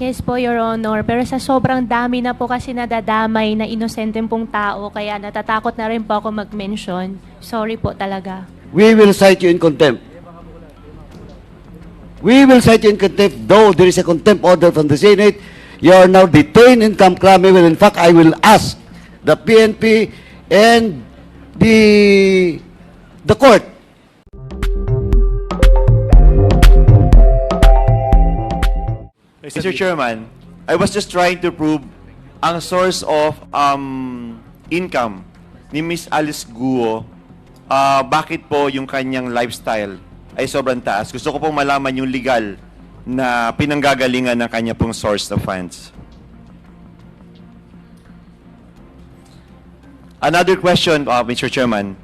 Yes po, Your Honor. Pero sa sobrang dami na po kasi nadadamay na inosenteng pong tao, kaya natatakot na rin po ako mag-mention. Sorry po talaga. We will cite you in contempt. We will cite you in contempt, though there is a contempt order from the Senate. You are now detained in Camp Crame. Well, in fact, I will ask the PNP and the court. Mr. Chairman, I was just trying to prove ang source of income ni Miss Alice Guo, bakit po yung kanyang lifestyle ay sobrang taas. Gusto ko pong malaman yung legal na pinanggagalingan ng kanya pong source of funds. Another question, Mr. Chairman.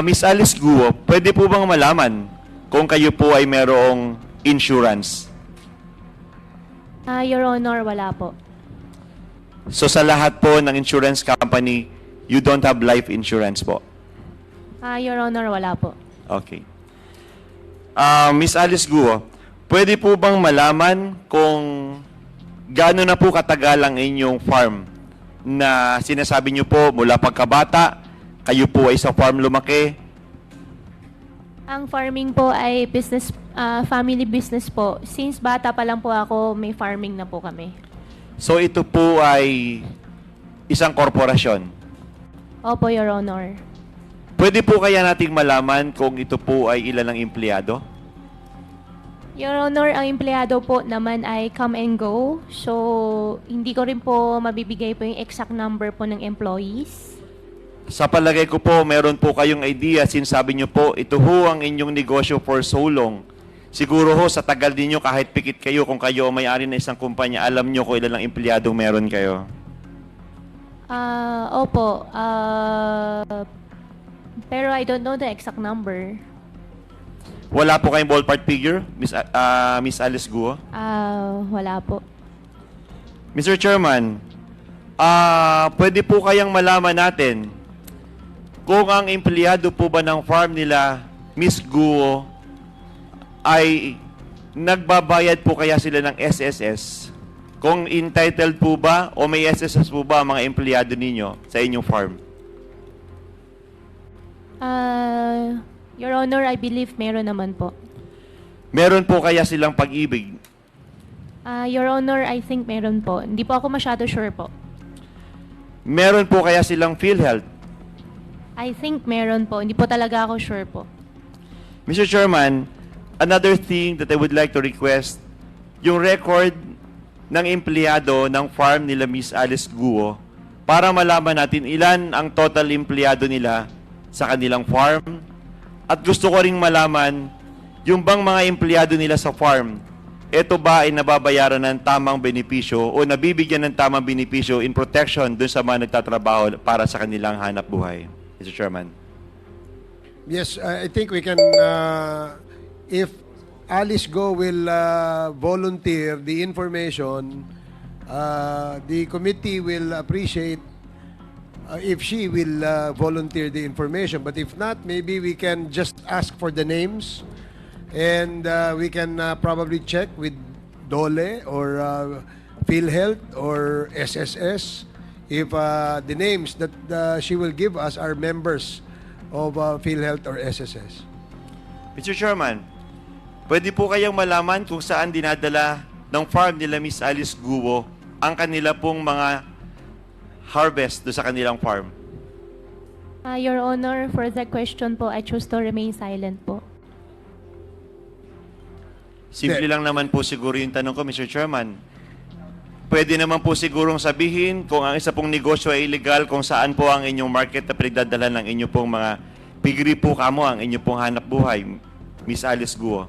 Miss Alice Guo, pwede po bang malaman kung kayo po ay merong insurance? Your Honor, wala po. So sa lahat po ng insurance company, you don't have life insurance po? Your Honor, wala po. Okay. Miss Alice Guo, pwede po bang malaman kung gaano na po katagal ang inyong farm na sinasabi niyo po mula pagkabata, kayo po ay sa farm lumaki? Ang farming po ay business, family business po. Since bata pa lang po ako, may farming na po kami. So ito po ay isang korporasyon? Opo, Your Honor. Pwede po kaya nating malaman kung ito po ay ilan ang empleyado? Your Honor, ang empleyado po naman ay come and go. So, hindi ko rin po mabibigay po yung exact number po ng employees. Sa palagay ko po, meron po kayong idea, sinasabi niyo po, ito ho ang inyong negosyo for so long. Siguro ho, sa tagal ninyo, kahit pikit kayo, kung kayo may-ari ng isang kumpanya, alam niyo kung ilan ang empleyadong meron kayo. Opo. Pero I don't know the exact number. Wala po kayong ballpark figure, Miss Alice Guo? Wala po. Mr. Chairman, pwede po kayang malaman natin kung ang empleyado po ba ng farm nila, Miss Guo, ay nagbabayad po kaya sila ng SSS? Kung entitled po ba o may SSS po ba ang mga empleyado ninyo sa inyong farm? Your Honor, I believe meron naman po. Meron po kaya silang pag-ibig? Your Honor, I think meron po. Hindi po ako masyado sure po. Meron po kaya silang PhilHealth? I think meron po. Hindi po talaga ako sure po. Mr. Chairman, another thing that I would like to request, yung record ng empleyado ng farm nila Miss Alice Guo para malaman natin ilan ang total empleyado nila sa kanilang farm. At gusto ko ring malaman yung bang mga empleyado nila sa farm, ito ba ay nababayaran ng tamang benepisyo o nabibigyan ng tamang benepisyo in protection dun sa mga nagtatrabaho para sa kanilang hanap buhay? Mr. Chairman. Yes, I think we can, if Alice Go will volunteer the information, the committee will appreciate if she will volunteer the information. But if not, maybe we can just ask for the names and we can probably check with DOLE or PhilHealth or SSS if the names that she will give us are members of PhilHealth or SSS. Mr. Chairman, pwede po kayang malaman kung saan dinadala ng farm nila Miss Alice Guo ang kanila pong mga harvest do sa kanilang farm? Your Honor, for that question po, I choose to remain silent po. Simple lang naman po siguro yung tanong ko, Mr. Chairman. Pwede naman po sigurong sabihin kung ang isa pong negosyo ay illegal, kung saan po ang inyong market na pinagdadala ng inyong pong mga pigri po kamo ang inyong pong hanap buhay, Miss Alice Guo.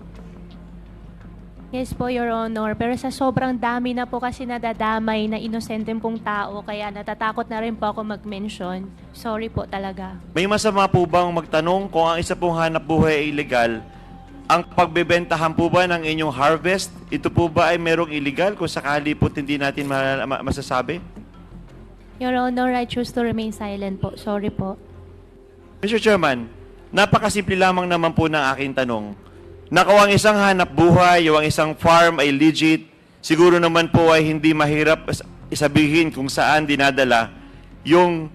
Yes po, Your Honor. Pero sa sobrang dami na po kasi nadadamay na inosenteng pong tao, kaya natatakot na rin po ako mag-mention. Sorry po talaga. May masama po bang magtanong kung ang isa pong hanap buhay ay illegal, ang pagbebentahan po ba ng inyong harvest, ito po ba ay merong illegal kung sakali po hindi natin masasabi? Your Honor, I choose to remain silent po. Sorry po. Mr. Chairman, napakasimple lamang naman po ng aking tanong. Na kung ang isang hanap buhay o ang isang farm ay legit, siguro naman po ay hindi mahirap isabihin kung saan dinadala yung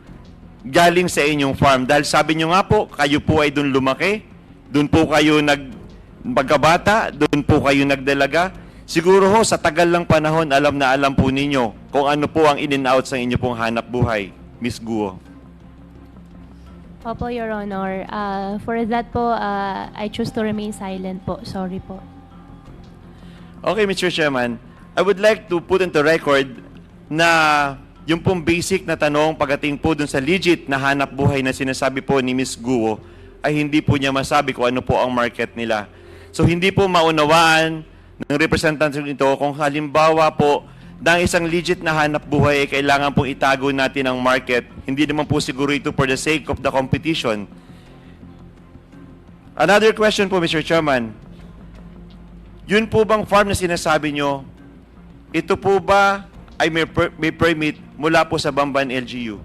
galing sa inyong farm. Dahil sabi nyo nga po, kayo po ay doon lumaki, doon po kayo magkabata, doon po kayo nagdalaga. Siguro ho, sa tagal lang panahon, alam na alam po ninyo kung ano po ang in and out sa inyo pong hanap buhay, Miss Guo. Opo, Your Honor. For that po, I choose to remain silent po. Sorry po. Okay, Mr. Chairman, I would like to put into record na yung pong basic na tanong pagdating po dun sa legit na hanap buhay na sinasabi po ni Miss Guo ay hindi po niya masabi kung ano po ang market nila. So hindi po maunawaan ng representative nito kung halimbawa po na isang legit na hanap buhay ay kailangan pong itago natin ang market. Hindi naman po siguro ito for the sake of the competition. Another question po, Mr. Chairman. Yun po bang farm na sinasabi nyo, ito po ba ay may permit mula po sa Bamban LGU?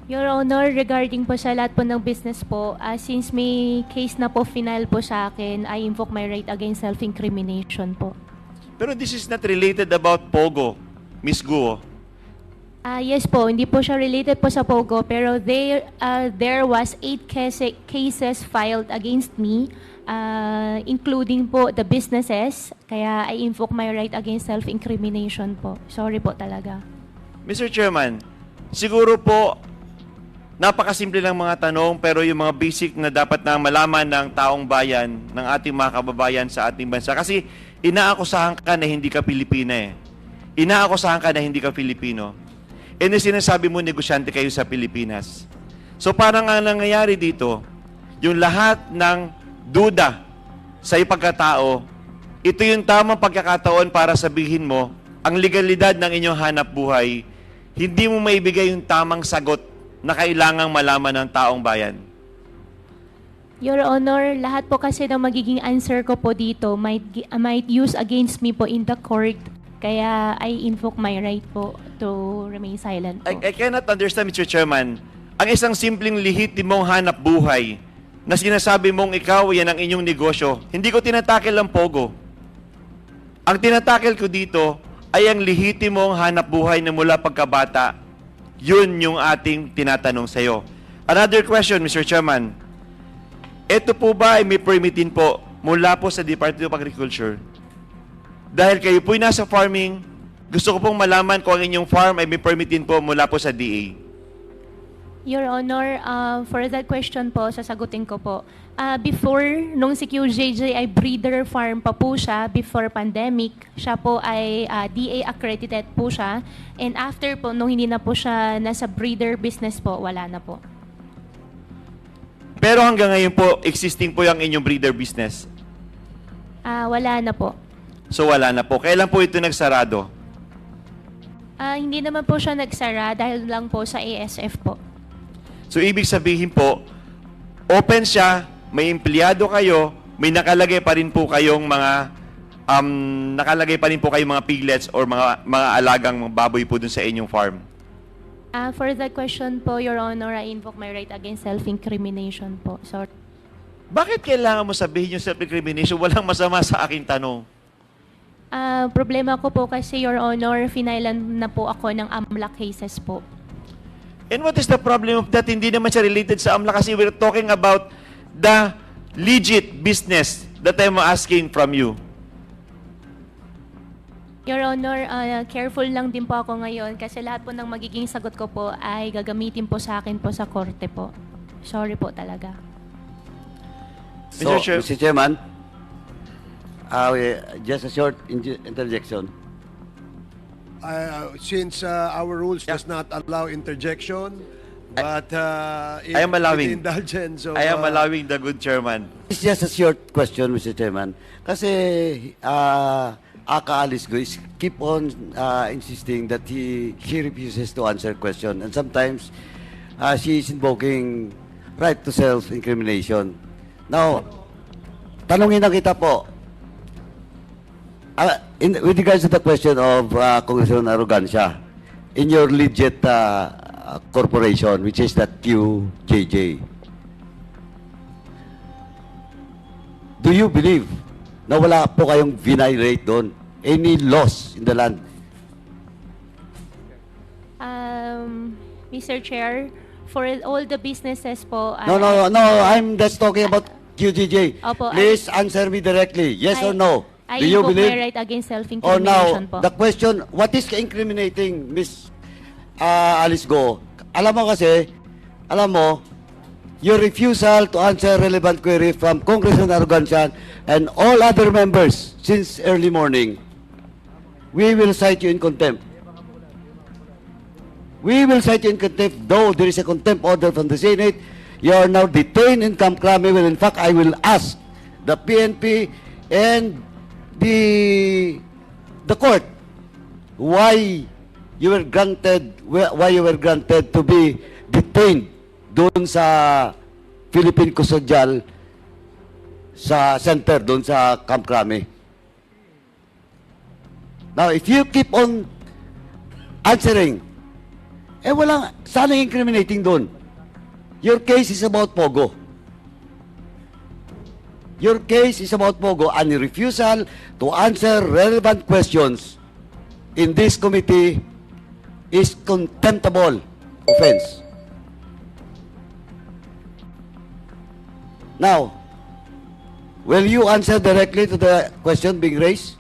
Your Honor, regarding po sa lahat po ng business po, since may case na po final po sa akin, I invoke my right against self-incrimination po. Pero this is not related about Pogo, Miss Guo. Yes po, hindi po siya related po sa Pogo, pero there was 8 cases filed against me, including po the businesses, kaya I invoke my right against self-incrimination po. Sorry po talaga. Mr. Chairman, siguro po, napakasimple lang mga tanong, pero yung mga basic na dapat na malaman ng taong bayan, ng ating mga kababayan sa ating bansa. Kasi inaakusahan ka na hindi ka Pilipina eh. Inaakusahan ka na hindi ka Pilipino. And sinasabi mo, negosyante kayo sa Pilipinas. So parang ang nangyayari dito, yung lahat ng duda sa ipagkatao, ito yung tamang pagkakataon para sabihin mo, ang legalidad ng inyong hanap buhay, hindi mo maibigay yung tamang sagot na kailangang malaman ng taong bayan. Your Honor, lahat po kasi ng magiging answer ko po dito might use against me po in the court. Kaya I invoke my right po to remain silent po. I cannot understand, Mr. Chairman, ang isang simpleng lehitimong hanap buhay na sinasabi mong ikaw, yan ang inyong negosyo. Hindi ko tinatakil ang Pogo. Ang tinatakil ko dito ay ang lehitimong hanap buhay na mula pagkabata. Yun yung ating tinatanong sa iyo. Another question, Mr. Chairman. Ito po ba ay may permitin po mula po sa Department of Agriculture? Dahil kayo po'y nasa farming, gusto ko pong malaman kung ang inyong farm ay may permitin po mula po sa DA. Your Honor, for that question po, sasagutin ko po. Before, nung si QJJ ay breeder farm pa po siya, before pandemic, siya po ay DA accredited po siya. And after po, nung hindi na po siya nasa breeder business po, wala na po. Pero hanggang ngayon po, existing po yung inyong breeder business. Wala na po. So wala na po. Kailan po ito nagsarado? Hindi naman po siya nagsara dahil lang po sa ASF po. So ibig sabihin po, open siya, may empleyado kayo, may nakalagay pa rin po kayong mga mga piglets or mga alagang baboy po dun sa inyong farm. For that question po, Your Honor, I invoke my right against self-incrimination po. Sorry. Bakit kailangan mo sabihin yung self-incrimination? Walang masama sa aking tanong. Problema ko po kasi, Your Honor, finailan na po ako ng AMLA cases po. And what is the problem of that? Hindi naman siya related sa AMLA kasi we're talking about the legit business that I'm asking from you. Your Honor, careful lang din po ako ngayon kasi lahat po ng magiging sagot ko po ay gagamitin po sa akin po sa korte po. Sorry po talaga. So, Mr. Mr. Chairman, just a short interjection. Since our rules does not allow interjection, but I am allowing. with indulgence of, I am allowing the good chairman. It's just a short question, Mr. Chairman. Kasi Aka Alice Guis keep on insisting that he refuses to answer question, and sometimes she is invoking right to self-incrimination. Now, tanungin na kita po, with regards to the question of Congressman Arrogancia, in your legit corporation, which is that QJJ, do you believe na wala po kayong violate doon. Any loss in the land. Mr. Chair, for all the businesses po, No, I'm just talking about QJJ. Opo, Please answer me directly. Yes or no? I Do you invoke believe? my right against Oh, self-incrimination now, po. the question, what is incriminating, Miss Alice Go? Alam mo, your refusal to answer relevant query from Congressman Arrogancian and all other members since early morning, we will cite you in contempt. We will cite you in contempt, though there is a contempt order from the Senate. You are now detained in Camp Crame. Well, in fact, I will ask the PNP and the court why you were granted to be detained doon sa Philippine Custodial sa center doon sa Camp Crame. Now, if you keep on answering, walang sanang incriminating doon. Your case is about Pogo. Your case is about Pogo, and your refusal to answer relevant questions in this committee is contemptible offense. Now, will you answer directly to the question being raised?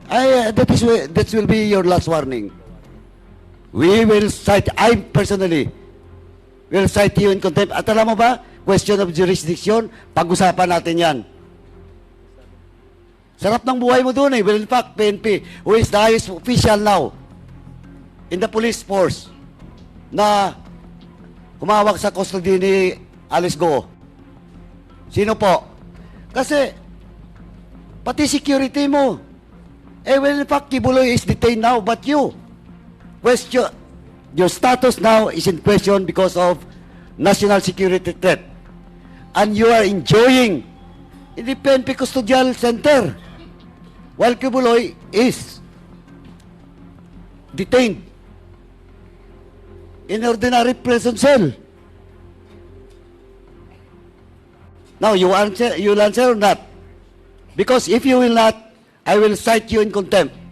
That will be your last warning. We will cite, I personally will cite you in contempt. At alam mo ba, question of jurisdiction, pag-usapan natin yan. Sarap ng buhay mo doon eh. Well, in fact, PNP, who is the highest official now in the police force na humawak sa custody ni Alice Go. Sino po? Kasi, pati security mo. Well, in fact, Kibuloy is detained now, but you. Question, your status now is in question because of national security threat. And you are enjoying in the PNP Custodial Center while Kibuloy is detained in ordinary prison cell. Now, you'll answer or not? Because if you will not, I will cite you in contempt.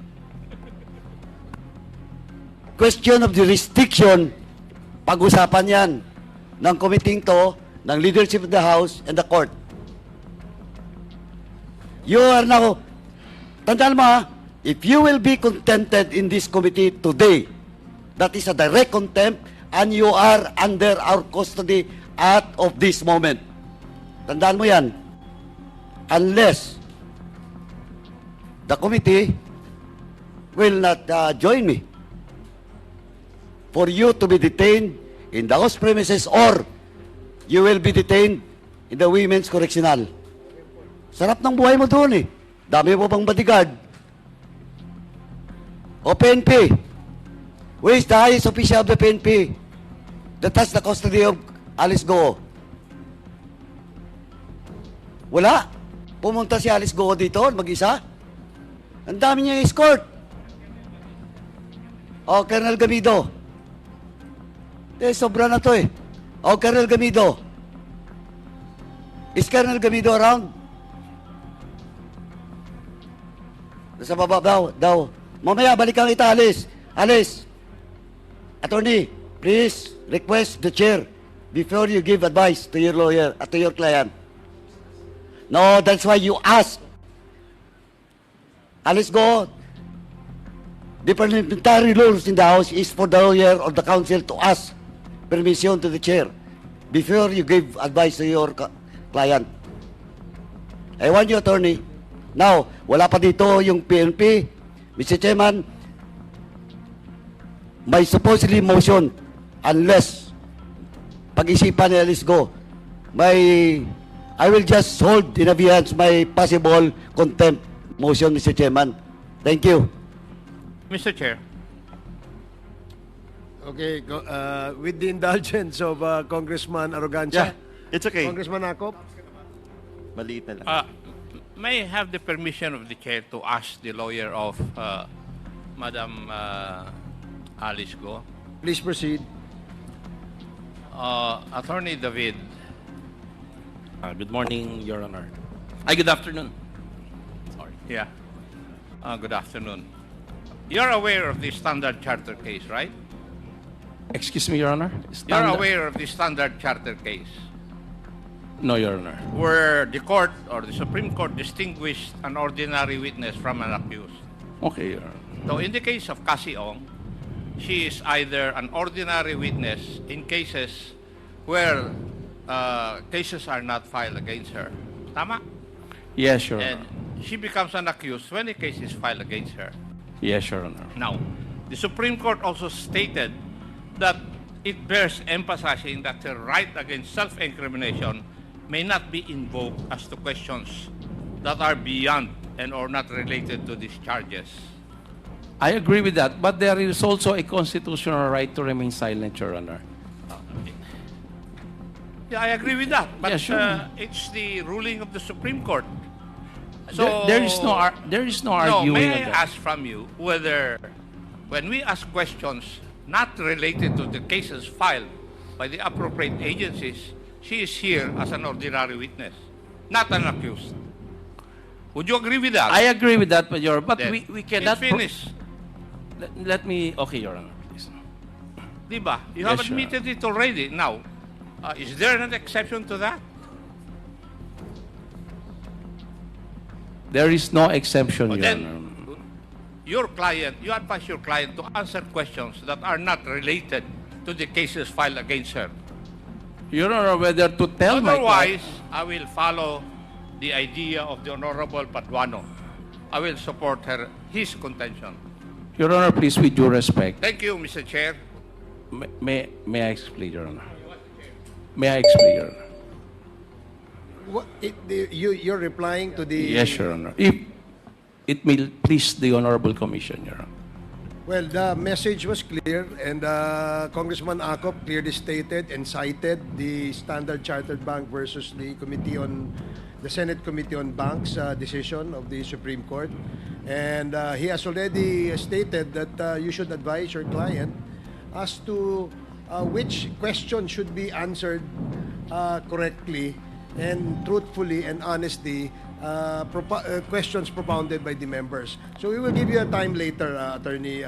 Question of jurisdiction, pag-usapan yan ng committee to, ng leadership of the House and the court. You are now, tandaan mo if you will be contented in this committee today, that is a direct contempt and you are under our custody at of this moment. Tandaan mo yan. Unless the committee will not join me for you to be detained in the House premises or you will be detained in the Women's Correctional. Sarap ng buhay mo doon eh. Dami mo pang bodyguard. O PNP, who is the highest official of the PNP that has the custody of Alice Go? Wala. Pumunta si Alice Go dito, mag-isa. Ang dami niya escort. O, Colonel Gamido. Sobra na to eh. O, Colonel Gamido. Is Colonel Gamido around? Nasa baba daw. Mamaya, balikan kita, Alice. Alice, attorney, please request the chair before you give advice to your lawyer, to your client. No, that's why you ask. Alice Go, the parliamentary rules in the House is for the lawyer or the counsel to ask permission to the chair before you give advice to your client. I want you, attorney. Now, wala pa dito yung PNP. Mr. Chairman, may supposedly motion unless pag-isipan ni Alice Go, I will just hold in abeyance my possible contempt motion, Mr. Chairman. Thank you. Mr. Chair. Okay, with the indulgence of Congressman Arrogancia. Yeah, it's okay. Congressman Acop. Maliit na lang. May I have the permission of the chair to ask the lawyer of Madam Alice Go? Please proceed. Attorney David. Good morning, Your Honor. Ay, good afternoon. Yeah. Good afternoon. You're aware of the Standard Charter case, right? Excuse me, Your Honor. You're aware of the Standard Charter case, No, Your Honor. where the court or the Supreme Court distinguished an ordinary witness from an accused. Okay, Your Honor. So in the case of Cassie Ong, she is either an ordinary witness in cases where cases are not filed against her. Tama? Yes, Your And Honor. she becomes an accused when a case is filed against her. Yes, Your Honor. Now, the Supreme Court also stated that it bears emphasizing that the right against self-incrimination may not be invoked as to questions that are beyond and or not related to these charges. I agree with that, but there is also a constitutional right to remain silent, Your Honor. Yeah, I agree with that, but Yeah, sure. it's the ruling of the Supreme Court. There is no No, arguing may of I that. ask from you whether, when we ask questions not related to the cases filed by the appropriate agencies, she is here as an ordinary witness, not an accused. Would you agree with that? I agree with that, but Then, we cannot... It's finished. Let me... Okay, Your Honor, please. Diba? You Yes, have sir. admitted it already. Now, is there an exception to that? There is no exemption, O Your then, Honor. you advise your client to answer questions that are not related to the cases filed against her. Your Honor, whether to tell my Otherwise, client... I will follow the idea of the Honorable Paduano. I will support his contention. Your Honor, please, with due respect, Thank you, Mr. Chair. may I explain, Your Honor? May I explain, Your Honor? You're replying to the... Yes, Your Honor. If it may please the Honorable Commission, Your Honor. Well, the message was clear, and Congressman Acop clearly stated and cited the Standard Chartered Bank versus the Senate Committee on Banks decision of the Supreme Court. And he has already stated that you should advise your client as to which question should be answered correctly and truthfully and honestly, questions propounded by the members. So we will give you a time later, Attorney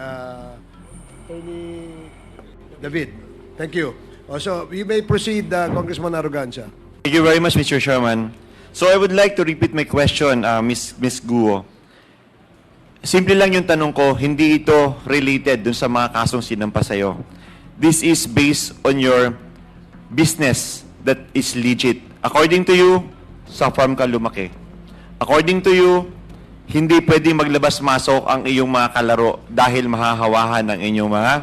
David. Thank you. So you may proceed, Congressman Arrogancia. Thank you very much, Mr. Chairman. So I would like to repeat my question, Ms. Guo. Simple lang yung tanong ko, hindi ito related dun sa mga kasong sinampa sa'yo. This is based on your business that is legit. According to you, sa farm ka lumaki. According to you, hindi pwedeng maglabas-masok ang iyong mga kalaro dahil mahahawahan ng inyong mga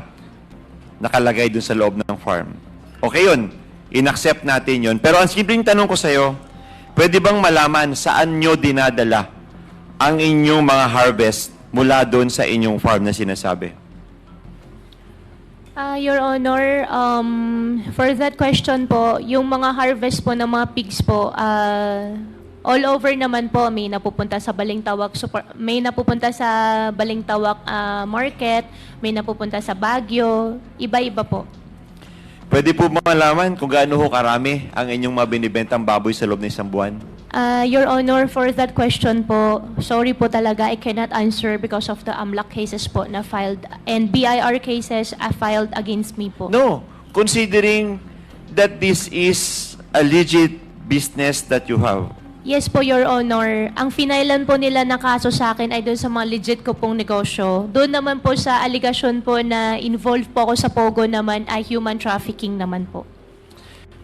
nakalagay dun sa loob ng farm. Okay yun. In-accept natin yun. Pero ang simpleng tanong ko sa'yo, pwede bang malaman saan nyo dinadala ang inyong mga harvest mula doon sa inyong farm na sinasabi? Your Honor, for that question po, yung mga harvest po ng mga pigs po, all over naman po, may napupunta sa Balintawak market, may napupunta sa Baguio, iba-iba po. Pwede po malaman kung gaano ho karami ang inyong mga binibentang baboy sa loob ng isang buwan? Your Honor, for that question po, sorry po talaga, I cannot answer because of the AMLAC cases po na filed and BIR cases filed against me po. No. Considering that this is a legit business that you have. Yes po, Your Honor. Ang finailan po nila na kaso sa akin ay doon sa mga legit ko pong negosyo. Doon naman po sa aligasyon po na involved po ako sa Pogo naman ay human trafficking naman po.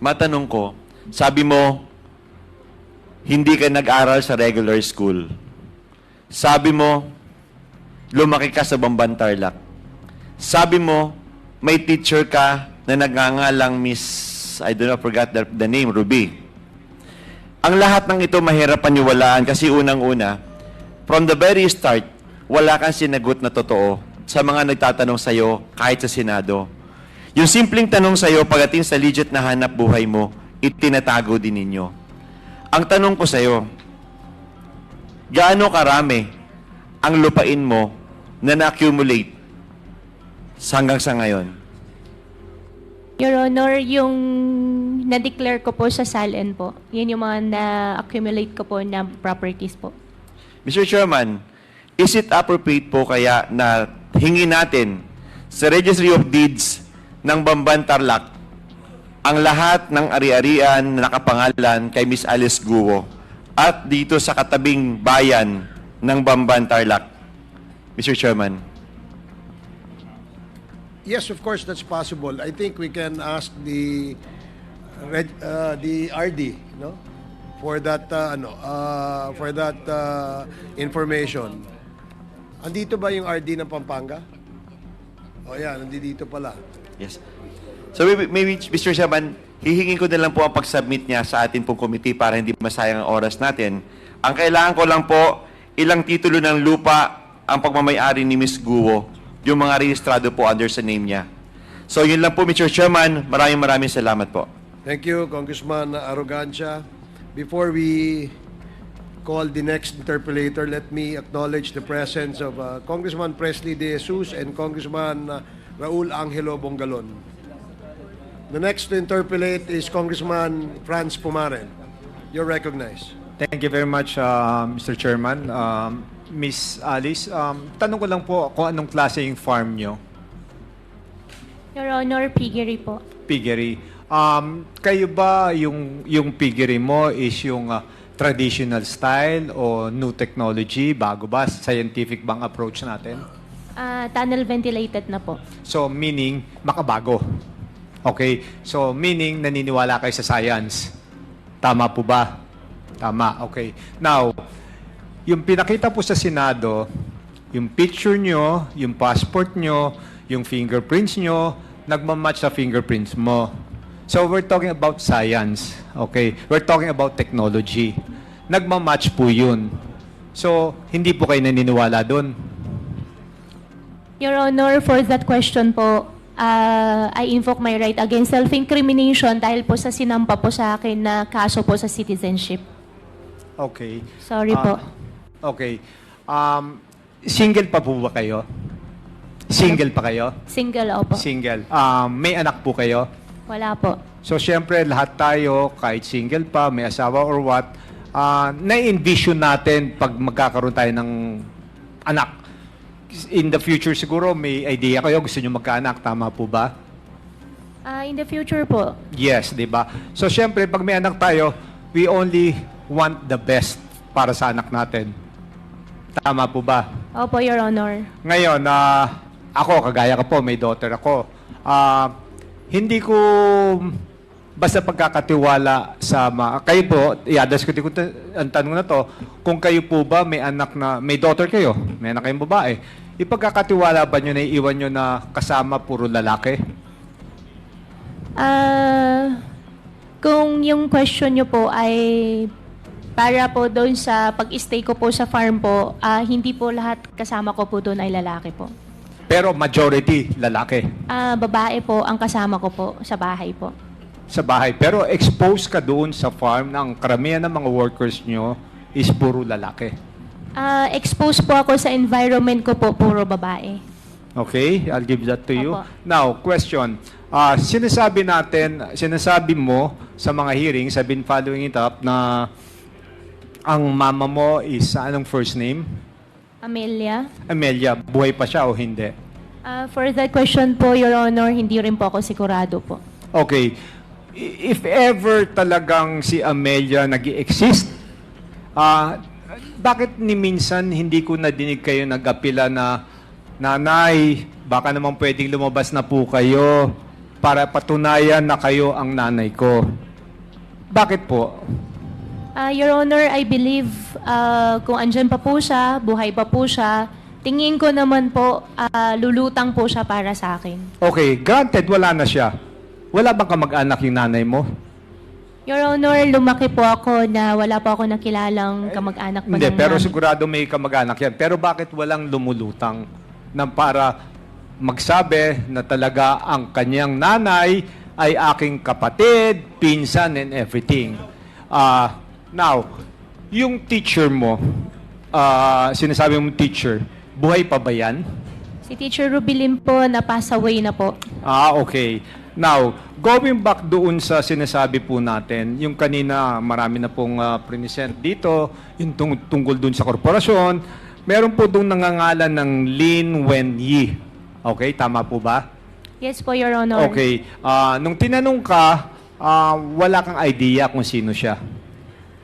Matanong ko, sabi mo, hindi ka nag-aral sa regular school. Sabi mo, lumaki ka sa Bamban Tarlac. Sabi mo, may teacher ka na nagngangalang Miss, I don't know, forgot the name, Ruby. Ang lahat ng ito mahirap paniwalaan kasi unang-una, from the very start, wala kang sinagot na totoo sa mga nagtatanong sa'yo kahit sa Senado. Yung simpleng tanong sa'yo pagdating sa legit na hanap buhay mo, itinatago din ninyo. Ang tanong ko sa'yo, gaano karami ang lupain mo na na-accumulate hanggang sa ngayon? Your Honor, yung na-declare ko po sa SALN po, yun yung mga na-accumulate ko po na properties po. Mr. Chairman, is it appropriate po kaya na hingin natin sa Registry of Deeds ng Bamban Tarlac ang lahat ng ari-arian na nakapangalan kay Miss Alice Guo at dito sa katabing bayan ng Bamban Tarlac? Mr. Chairman. Yes, of course, that's possible. I think we can ask the RD, no, for that information. Andito ba yung RD ng Pampanga? Oh, yeah, nandito pala. Yes. So maybe Mr. Chairman, hihingin ko na lang po ang pag-submit niya sa atin pong committee para hindi masayang ang oras natin. Ang kailangan ko lang po, ilang titulo ng lupa ang pagmamay-ari ni Miss Guo, yung mga rehistrado po under sa name niya. So yun lang po, Mr. Chairman. Maraming salamat po. Thank you, Congressman Arrogancia. Before we call the next interpellator, let me acknowledge the presence of Congressman Presley De Jesus and Congressman Raul Angelo Bongalon. The next to interpellate is Congressman Franz Pumaren. You're recognized. Thank you very much, Mr. Chairman. Miss Alice, tanong ko lang po kung anong klase yung farm nyo? Your Honor, piggery po. Piggery. Kayo ba yung piggery mo is yung traditional style o new technology? Bago ba? Scientific bang approach natin? Tunnel ventilated na po. So, meaning, makabago. Okay. So, meaning, naniniwala kayo sa science. Tama po ba? Tama. Okay. Now, yung pinakita po sa Senado, yung picture nyo, yung passport nyo, yung fingerprints nyo, nagmamatch sa fingerprints mo. So, we're talking about science. Okay? We're talking about technology. Nagmamatch po yun. So, hindi po kayo naniniwala doon. Your Honor, for that question po, I invoke my right against self-incrimination dahil po sa sinampa po sa akin na kaso po sa citizenship. Okay. Sorry po. Okay. Single pa po ba kayo? Single pa kayo? Single, opo. Single. May anak po kayo? Wala po. So, syempre, lahat tayo, kahit single pa, may asawa or what, na-envision natin pag magkakaroon tayo ng anak. In the future, siguro, may idea kayo, gusto nyo magkaanak. Tama po ba? In the future po. Yes, di ba? So, syempre, pag may anak tayo, we only want the best para sa anak natin. Tama po ba? Opo, Your Honor. Ngayon, ako, kagaya ko po, may daughter ako. Hindi ko basta pagkakatiwala sa kayo po, i-address ko ang tanong na to, kung kayo po ba may anak na, may daughter kayo, may anak kayong babae, ipagkakatiwala ba nyo na iiwan nyo na kasama puro lalaki? Kung yung question nyo po ay para po doon sa pag-stay ko po sa farm po, hindi po lahat kasama ko po doon ay lalaki po. Pero majority lalaki? Babae po ang kasama ko po sa bahay po. Sa bahay. Pero exposed ka doon sa farm na ang karamihan ng mga workers nyo is puro lalaki? Exposed po ako sa environment ko po, puro babae. Okay, I'll give that to you. Opo. Now, question. Sinasabi mo sa mga hearings, I've been following it up, na ang mama mo is, anong first name? Amelia. Amelia, buhay pa siya o hindi? For that question po, Your Honor, hindi rin po ako sigurado po. Okay. If ever talagang si Amelia nag-i-exist, bakit ni minsan hindi ko nadinig kayo nag-apila na, nanay, baka naman pwedeng lumabas na po kayo para patunayan na kayo ang nanay ko? Bakit po? Your Honor, I believe kung andyan pa po siya, buhay pa po siya, tingin ko naman po, lulutang po siya para sa akin. Okay, granted, wala na siya. Wala bang kamag-anak yung nanay mo? Your Honor, lumaki po ako na wala po ako nakilalang kamag-anak po Hindi, ng pero nanay. sigurado may kamag-anak yan. Pero bakit walang lumulutang na para magsabi na talaga ang kanyang nanay ay aking kapatid, pinsan, and everything? Now, yung teacher mo, sinasabi mong teacher, buhay pa ba yan? Si Teacher Rubilin po, na-pass away na po. Okay. Now, going back doon sa sinasabi po natin, yung kanina marami na pong present dito, yung tungkol doon sa korporasyon, meron po doon nangangalan ng Lin Wenyi. Okay, tama po ba? Yes po, Your Honor. Okay. Nung tinanong ka, wala kang idea kung sino siya.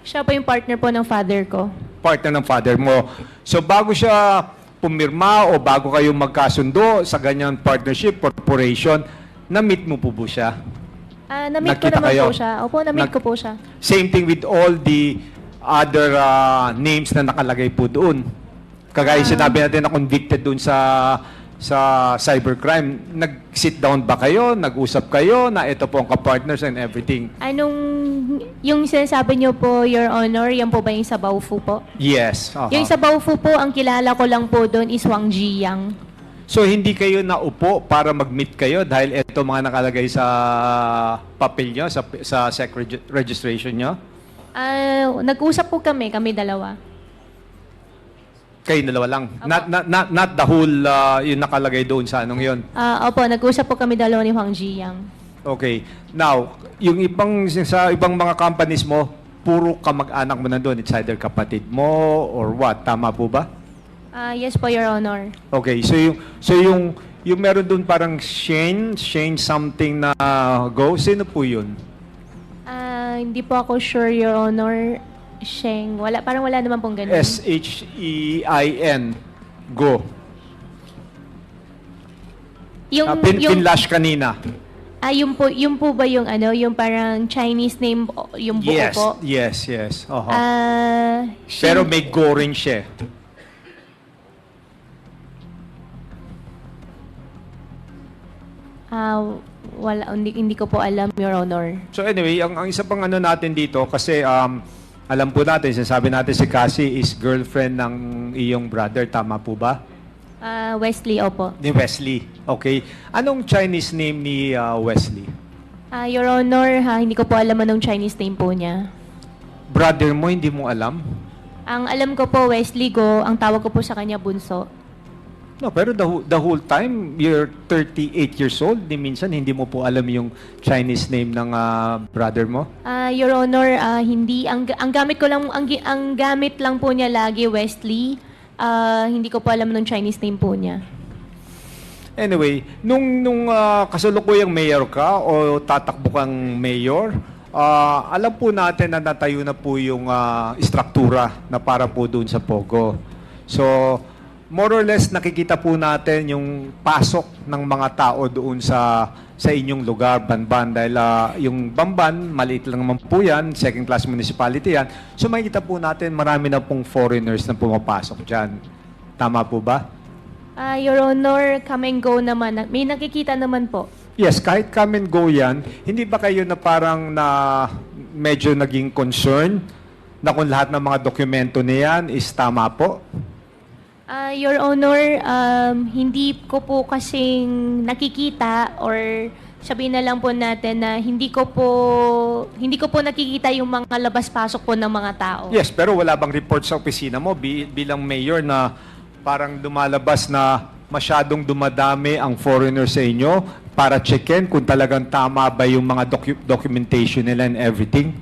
Siya po yung partner po ng father ko. Partner ng father mo. So bago siya pumirma o bago kayo magkasundo sa ganyang partnership, corporation, na-meet mo po po siya? Na-meet ko Nakita naman kayo? po siya. Opo, na-meet ko po siya. Same thing with all the other names na nakalagay po doon. Kagaya sinabi natin na convicted doon sa cybercrime. Nag-sit down ba kayo? Nag-usap kayo na ito po ang kapartners and everything? Yung sinasabi niyo po, Your Honor, yan po ba yung sa Baofu po? Yes. Yung sa Baofu po, ang kilala ko lang po doon is Wang Jiyang. So, hindi kayo naupo para mag-meet kayo dahil ito mga nakalagay sa papel nyo, sa SEC registration nyo? Nag-usap po kami dalawa. Kayo dalawa lang? Not the whole yung nakalagay doon sa anong yun? Opo, nag-usap po kami dalawa ni Wang Jiyang. Okay. Now, yung sa ibang mga companies mo, puro kamag-anak mo na doon. It's either kapatid mo or what? Tama po ba? Yes po, Your Honor. Okay. So yung meron doon parang Shane something na go. Sino po yun? Hindi po ako sure, Your Honor. Sheng. Parang wala naman pong ganun. S-H-E-I-N. Go. Pinlash kanina. Yung po ba yung yung parang Chinese name, yung buo Yes. po? Yes. Uh-huh. Sheng. Pero may go rin siya. Wala, hindi ko po alam, Your Honor. So anyway, ang isa pang natin dito, kasi alam po natin, sinasabi natin si Cassie is girlfriend ng iyong brother. Tama po ba? Wesley, opo. Ni Wesley. Okay. Anong Chinese name ni Wesley? Your Honor, hindi ko po alam anong Chinese name po niya. Brother mo, hindi mo alam? Ang alam ko po, Wesley Go, ang tawag ko po sa kanya, Bunso. No, pero the whole time, you're 38 years old, di minsan hindi mo po alam yung Chinese name ng brother mo? Your Honor, hindi. Ang gamit ko lang, ang gamit lang po niya lagi, Wesley. Hindi ko po alam ng Chinese name po niya. Anyway, nung kasalukuyang mayor ka o tatakbo kang mayor, alam po natin na natayo na po yung struktura na para po doon sa Pogo. So, more or less nakikita po natin yung pasok ng mga tao doon sa inyong lugar, Banban. Dahil yung Bamban, maliit lang naman po yan, second class municipality yan. So makikita po natin marami na pong foreigners na pumapasok dyan. Tama po ba? Your Honor, come and go naman. May nakikita naman po. Yes, kahit come and go yan, hindi ba kayo na parang medyo naging concern na kung lahat ng mga dokumento niyan is tama po? Your Honor, hindi ko po kasing nakikita or sabihin na lang po natin na hindi ko po nakikita yung mga labas-pasok po ng mga tao. Yes, pero wala bang report sa opisina mo bilang mayor na parang dumalabas na masyadong dumadami ang foreigner sa inyo para checkin kung talagang tama ba yung mga documentation nila and everything?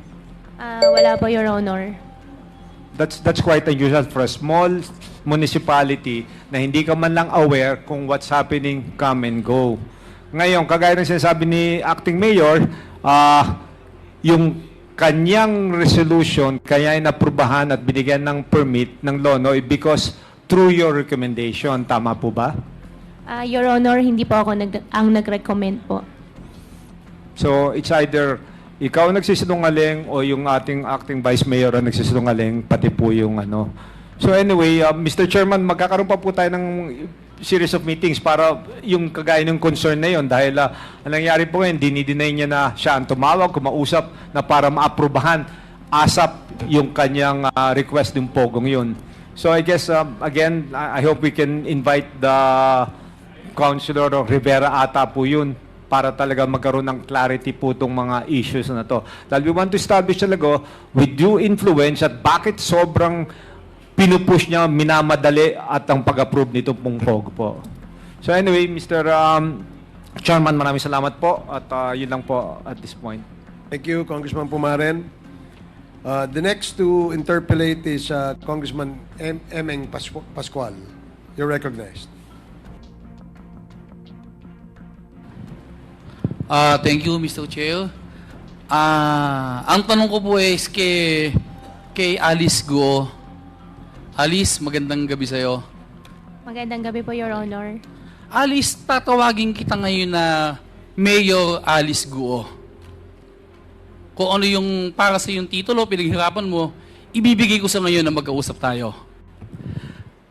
Wala po, Your Honor. That's quite unusual for a small municipality na hindi ka man lang aware kung what's happening come and go. Ngayon, kagaya ng sinasabi ni Acting Mayor, yung kanyang resolution kaya inaprubahan at binigyan ng permit ng LONO because through your recommendation. Tama po ba? Your Honor, hindi po ako ang nag-recommend po. So, it's either ikaw ang nagsisinungaling o yung ating acting vice mayor ang nagsisinungaling, pati po yung ano. So anyway, Mr. Chairman, magkakaroon pa po tayo ng series of meetings para yung kagaya ng concern na yun. Dahil ang nangyari po ngayon, dinideny niya na siya ang tumawag, kumausap na para maaprubahan ASAP yung kanyang request ng pogong yun. So I guess, again, I hope we can invite the Councilor Rivera ata po yun para talaga magkaroon ng clarity po itong mga issues na to. Dahil we want to establish talaga with due influence at bakit sobrang pinupush niya, minamadali at ang pag-approve nito pong POG po. So anyway, Mr. Chairman, maraming salamat po at yun lang po at this point. Thank you, Congressman Pumaren. The next to interpellate is Congressman Emeng Pascual. You're recognized. Thank you, Mr. Chair. Ang tanong ko po is kay Alice Guo. Alice, magandang gabi sa'yo. Magandang gabi po, Your Honor. Alice, tatawagin kita ngayon na Mayor Alice Guo. Kung ano yung para sa yung titulo, pinaghirapan mo, ibibigay ko sa ngayon na magkausap tayo.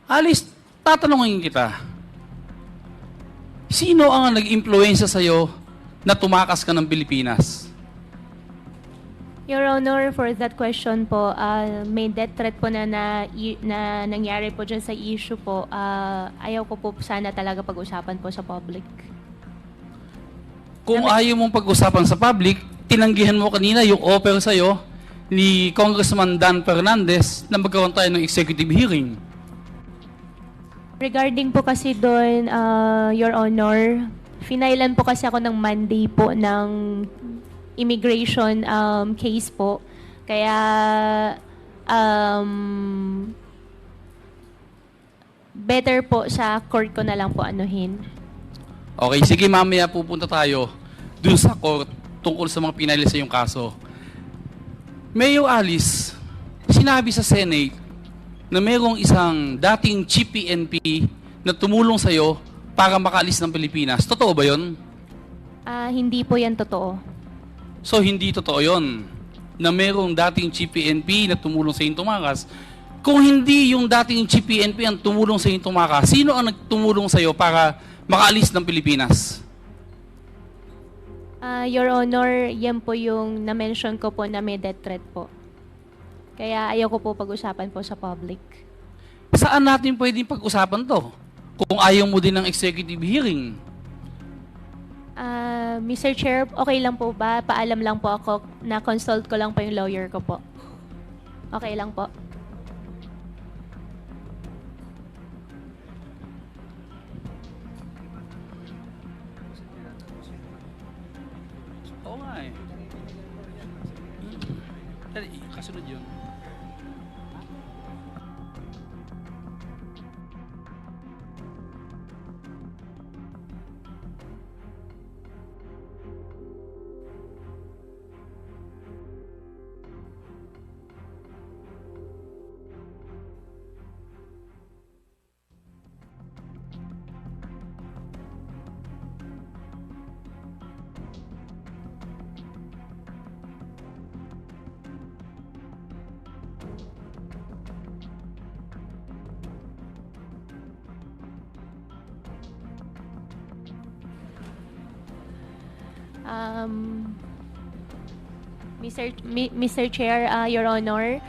Alice, tatanungin kita. Sino ang nag-impluensya sa'yo na tumakas ka ng Pilipinas? Your Honor, for that question po, may death threat po na nangyari po dyan sa issue po. Ayaw ko po sana talaga pag-usapan po sa public. Kung ayaw mong pag-usapan sa public, tinanggihan mo kanina yung offer sa'yo ni Congressman Dan Fernandez na magkaroon tayo ng executive hearing. Regarding po kasi doon, Your Honor, finailan po kasi ako ng Monday po ng immigration case po. Kaya better po sa court ko na lang po anuhin. Okay, sige, mamaya pupunta tayo dun sa court tungkol sa mga pinaila sa iyong kaso. Mayor Alice, sinabi sa Senate na mayroong isang dating Chief PNP na tumulong sa iyo para makaalis ng Pilipinas. Totoo ba yun? Hindi po yan totoo. So, hindi totoo yun na mayroong dating Chief PNP na tumulong sa iyong tumakas. Kung hindi yung dating Chief PNP ang tumulong sa iyong tumakas, sino ang nagtumulong sa iyo para makaalis ng Pilipinas? Your Honor, yan po yung na-mention ko po na may death threat po. Kaya ayaw ko po pag-usapan po sa public. Saan natin pwedeng pag-usapan to? Kung ayaw mo din ng executive hearing. Mr. Chair, okay lang po ba? Paalam lang po ako, na-consult ko lang po yung lawyer ko po. Okay lang po. Oo nga eh. Kasunod yun. Mr. Chair, Your Honor,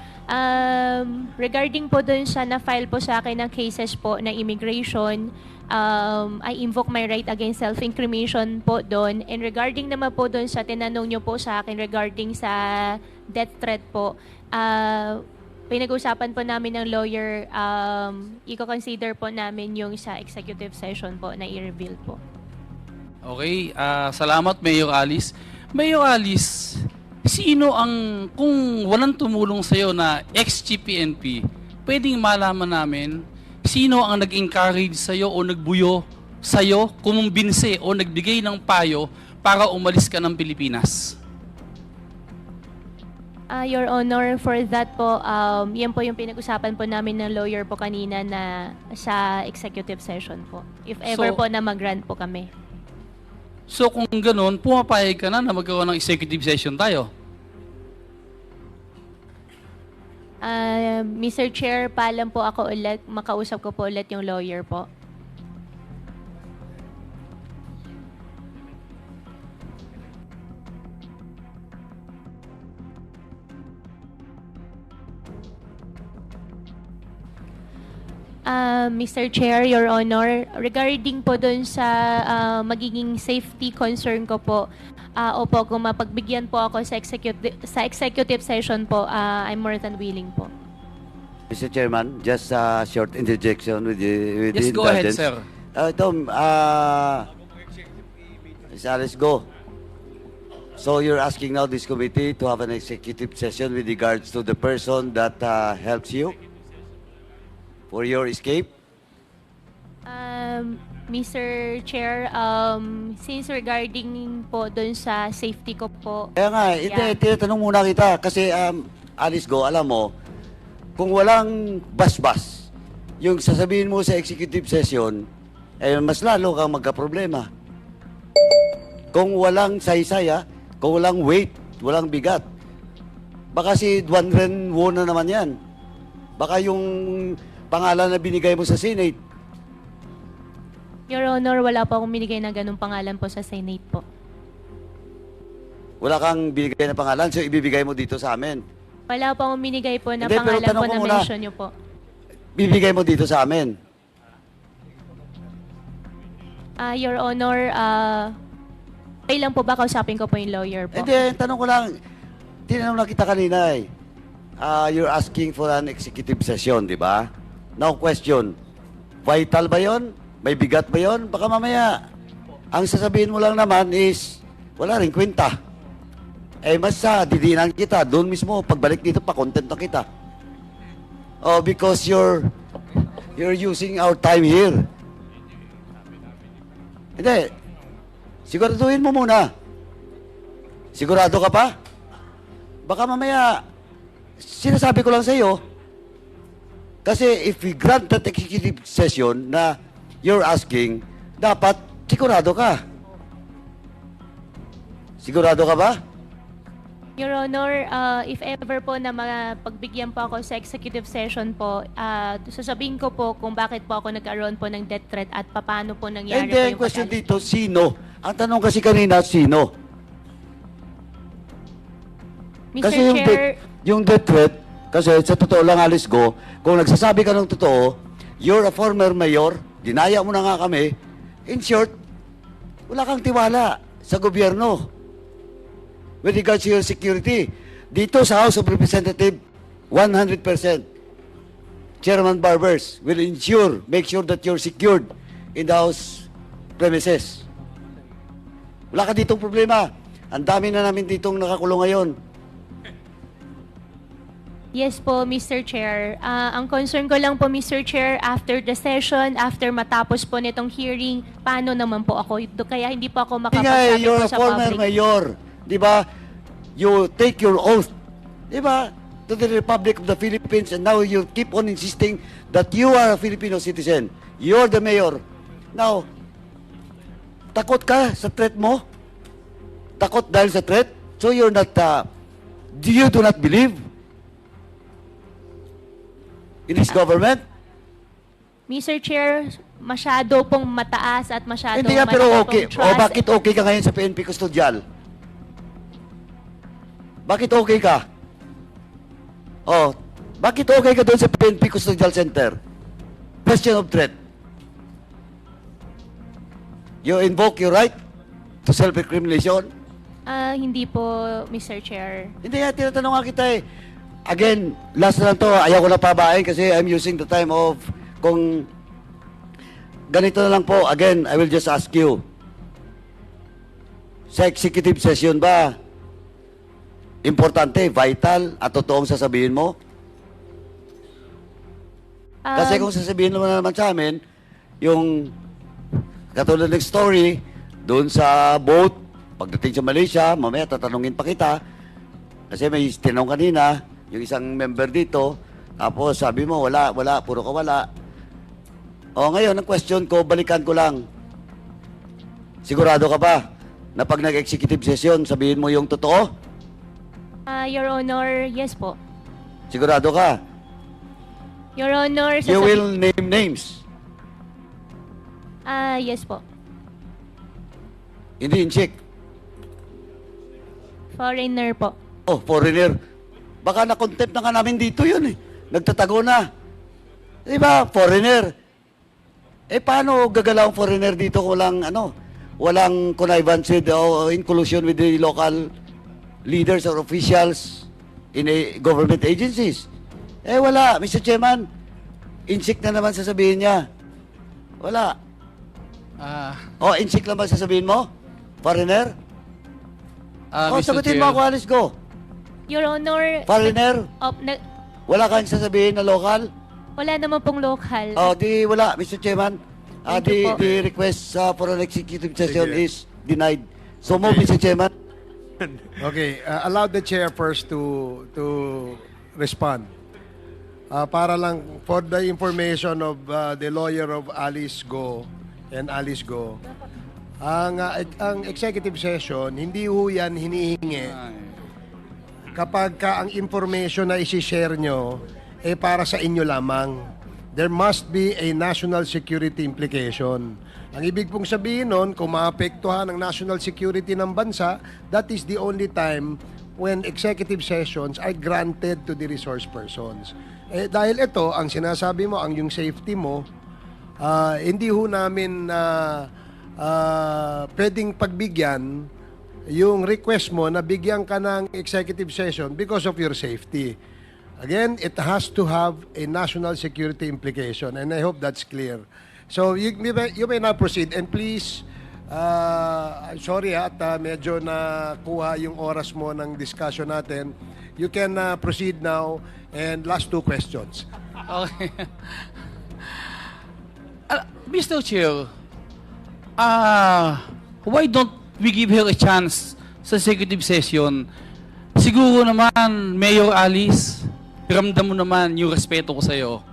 regarding po dun sa na-file po sa akin ng cases po na immigration, I invoke my right against self-incrimination po doon. And regarding naman po doon sa tinanong nyo po sa akin regarding sa death threat po, pinag-usapan po namin ng lawyer, i-consider po namin yung sa executive session po na i-reveal po. Okay, salamat Mayor Alice. Mayor Alice, sino ang, kung walang tumulong sa'yo na ex-Chief PNP, pwedeng malaman namin sino ang nag-encourage sa'yo o nagbuyo sa'yo, kumumbinse o nagbigay ng payo para umalis ka ng Pilipinas? Your Honor, for that po, yan po yung pinag-usapan po namin ng lawyer po kanina na sa executive session po. If ever po na mag-grant po kami. So kung ganun, pumapayag ka na magkaroon ng executive session tayo? Mr. Chair, paalam po ako ulit, makausap ko po ulit yung lawyer po. Mr. Chair, Your Honor, regarding po dun sa magiging safety concern ko po, opo, kung mapagbigyan po ako sa executive session po, I'm more than willing po. Mr. Chairman, just a short interjection with the Yes, go ahead, sir. Ito, Ms. Alice, go. So you're asking now this committee to have an executive session with regards to the person that helps you for your escape? Mr. Chair, since regarding po dun sa safety ko po, Kaya nga, tinatanong muna kita kasi Alice, go, alam mo, kung walang bas-bas, yung sasabihin mo sa executive session, eh mas lalo kang magka-problema. Kung walang saysaya, kung walang weight, walang bigat, baka si Duan Ren Wo na naman yan. Baka yung pangalan na binigay mo sa Senate. Your Honor, wala po akong binigay na ganung pangalan po sa Senate po. Wala kang binigay na pangalan, so ibibigay mo dito sa amin. Wala po akong binigay po na Hindi, pero pangalan tanong po ko na muna. mention nyo po. Bibigay mo dito sa amin. Your Honor, okay lang po ba kausapin ko po yung lawyer po? Hindi, tanong ko lang, tinanong lang kita kanina eh. You're asking for an executive session, di ba? Now question, vital ba yon? May bigat ba yon? Baka mamaya, ang sasabihin mo lang naman is, wala rin kwenta. Eh, mas didinan kita. Doon mismo, pagbalik dito, pa-content na kita. Oh, because you're using our time here. Hindi. Siguraduhin mo muna. Sigurado ka pa? Baka mamaya, sinasabi ko lang sa iyo, kasi if we grant that executive session na you're asking, dapat sigurado ka. Sigurado ka ba? Your Honor, if ever po na pagbigyan po ako sa executive session po, sasabihin ko po kung bakit po ako nagkaroon po ng death threat at paano po nangyari And po then, yung question pag-alis. dito, sino? Ang tanong kasi kanina, sino? Mr. Kasi Chair, yung death threat, kasi sa totoo lang, Alice Go, kung nagsasabi ka ng totoo, you're a former mayor, dinaya mo na nga kami, in short, wala kang tiwala sa gobyerno with regards to your security. Dito sa House of Representatives, 100%. Chairman Barbers will make sure that you're secured in the House premises. Wala ka ditong problema. Ang dami na namin ditong nakakulong ngayon. yes po, Mr. Chair. Ang concern ko lang po, Mr. Chair, after the session, after matapos po nitong hearing, paano naman po ako? Kaya hindi po ako Hindi nga, makapagsabi you're po a sa former public. mayor. Di ba? You take your oath. Di ba? To the Republic of the Philippines, and now you keep on insisting that you are a Filipino citizen. You're the mayor. Now, takot ka sa threat mo? Takot dahil sa threat? So you're not, you do not believe in this government? Mr. Chair, masyado pong mataas at masyado Hindi nga, pero malaki okay. pong O trust. bakit okay ka ngayon sa PNP Custodial? Bakit okay ka? Oh, bakit okay ka doon sa PNP Custodial Center? Question of threat. You invoke your right to self-incrimination? Hindi po, Mr. Chair. Hindi nga, tinatanong nga kita eh. Again, last na lang to, ayaw ko na pabain kasi I'm using the time of, kung ganito na lang po, again, I will just ask you, sa executive session ba, importante, vital, at totoong sasabihin mo? Kasi kung sasabihin mo na naman sa amin, yung katulad ng story, doon sa boat, pagdating sa Malaysia, mamaya tatanungin pa kita, kasi may tinanong kanina, yung isang member dito, tapos sabi mo, wala, puro ka wala. O ngayon, ang question ko, balikan ko lang. Sigurado ka ba na pag nag-executive session, sabihin mo yung totoo? Your Honor, yes po. Sigurado ka? Your Honor, You will name names. yes po. Hindi in check. Foreigner po. Oh, foreigner. Baka na-contempt na nga namin dito yun eh. Nagtatago na. Di ba? Foreigner. Eh, paano gagalaw ang foreigner dito kung walang connivance o in collusion with the local leaders or officials in government agencies? Eh, wala. Mr. Chairman, in-check na naman sasabihin niya. Wala. Oh, in-check lang ba sasabihin mo? Foreigner? Mr. Sagutin Chair. mo ako, Alice Go. Your Honor, Foreigner? Wala kang sasabihin na local? wala naman pong local. Di wala, Mr. Chairman. Thank you po. The request for an executive session is denied. So move, Mr. Chairman. Okay, allow the chair first to respond. Para lang for the information of the lawyer of Alice Go and Alice Go, ang executive session, hindi ho yan hinihingi kapag ang information na isi-share nyo para sa inyo lamang. There must be a national security implication. Ang ibig pong sabihin nun, kung maapektuhan ang national security ng bansa, that is the only time when executive sessions are granted to the resource persons. Dahil ito, ang sinasabi mo, ang yung safety mo, hindi ho namin pwedeng pagbigyan yung request mo na bigyan ka ng executive session because of your safety. Again, it has to have a national security implication, and I hope that's clear. So you may now proceed, and please, I'm sorry at medyo nakuha yung oras mo ng discussion natin. You can proceed now, and last 2 questions. Okay. Mr. Chair, why don't we give her a chance sa executive session? Siguro naman, Mayor Alice, ramdam mo naman yung respeto ko sa'yo.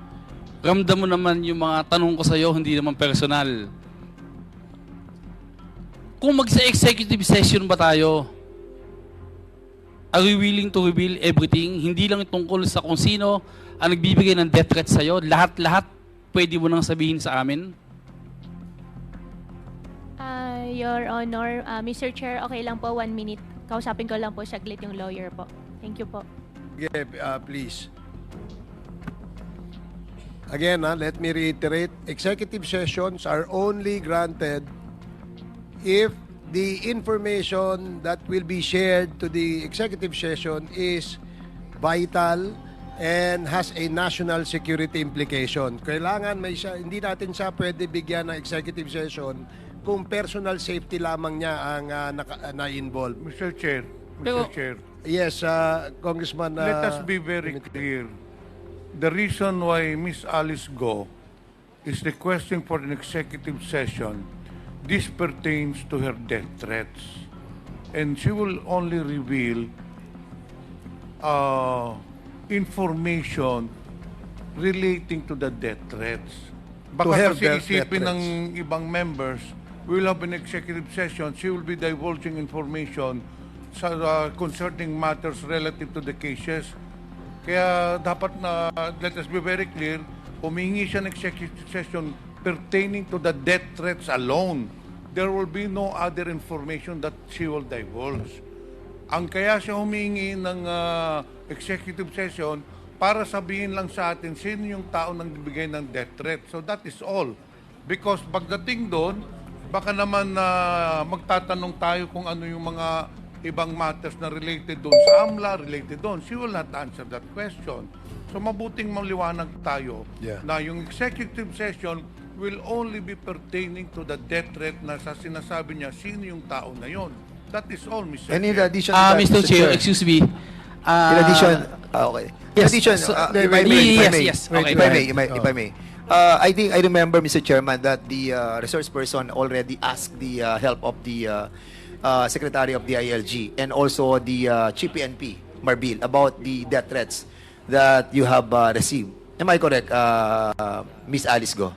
Ramdam mo naman yung mga tanong ko sa'yo, hindi naman personal. Kung magsa-executive session ba tayo, are we willing to reveal everything? Hindi lang tungkol sa kung sino ang nagbibigay ng death threat sa'yo. Lahat-lahat pwede mo nang sabihin sa amin? Your Honor, Mr. Chair, okay lang po, 1 minute. Kausapin ko lang po saglit yung lawyer po. Thank you po. Okay, please. Again, let me reiterate, executive sessions are only granted if the information that will be shared to the executive session is vital and has a national security implication. Kailangan hindi natin siya pwede bigyan ng executive session kung personal safety lamang niya ang na-involve. Mr. Chair, Pero- Mr. Chair, Yes, Congressman. let us be very clear. The reason why Miss Alice Go is requesting for an executive session, this pertains to her death threats. And she will only reveal information relating to the death threats. To her Baka kasi death isipin threats. ng ibang members, we will have an executive session, she will be divulging information sa concerning matters relative to the cases. Kaya dapat na, let us be very clear, humingi siya ng executive session pertaining to the death threats alone. There will be no other information that she will divulge. Ang kaya siya humingi ng executive session para sabihin lang sa atin sino yung tao nang bibigay ng death threat. So that is all. Because pagdating doon, baka naman magtatanong tayo kung ano yung mga ibang matters na related doon sa AMLA, related doon. She will not answer that question. So mabuting maliwanag tayo na yung executive session will only be pertaining to the death threat na sa sinasabi niya sino yung tao na yon. That is all, Mr. And in Chair. addition to that, Mr. Chair, excuse me. in addition, okay. In yes, addition, so- if I may, yes. Okay, if go I ahead. may, if I may. I think I remember, Mr. Chairman, that the resource person already asked the help of the Secretary of the ILG and also the Chief PNP, Marbil, about the death threats that you have received. Am I correct, Miss Alice Go?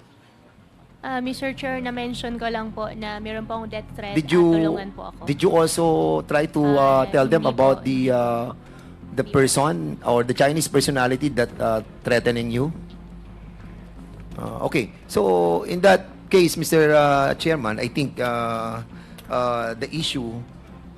Mr. Chair, na-mention ko lang po na meron pong death threat Did at you tulungan po ako. did you also try to tell them hindi about po. the person or the Chinese personality that threatening you? Okay. So in that case, Mr. Chairman, I think the issue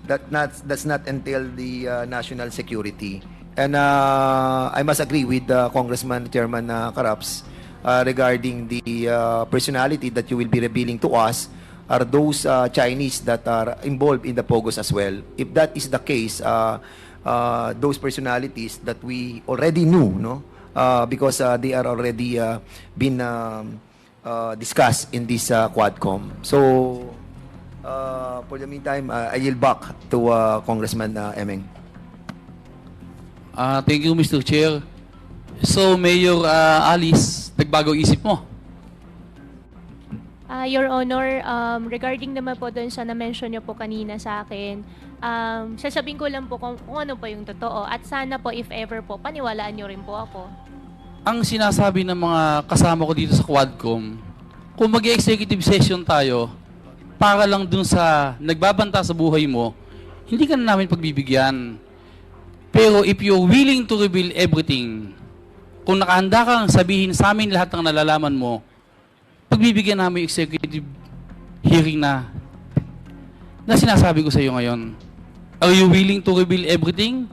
does not entail the national security. And I must agree with Congressman Chairman Caraps regarding the personality that you will be revealing to us are those Chinese that are involved in the Pogos as well. If that is the case, those personalities that we already knew, no, because they are already been discussed in this Quadcom. So For the meantime, I yield back to Congressman Emeng. Thank you, Mr. Chair. So, Mayor Alice, nagbago isip mo? Your Honor, regarding naman po doon sa na-mention niyo po kanina sa akin, sasabihin ko lang po kung ano po yung totoo. At sana po, if ever po, paniwalaan niyo rin po ako. Ang sinasabi ng mga kasama ko dito sa Quadcom, kung mag-executive session tayo, para lang dun sa nagbabanta sa buhay mo, hindi ka na namin pagbibigyan. Pero if you're willing to reveal everything, kung nakahanda kang sabihin sa amin lahat ng nalalaman mo, pagbibigyan namin yung executive hearing na sinasabi ko sa iyo ngayon. Are you willing to reveal everything?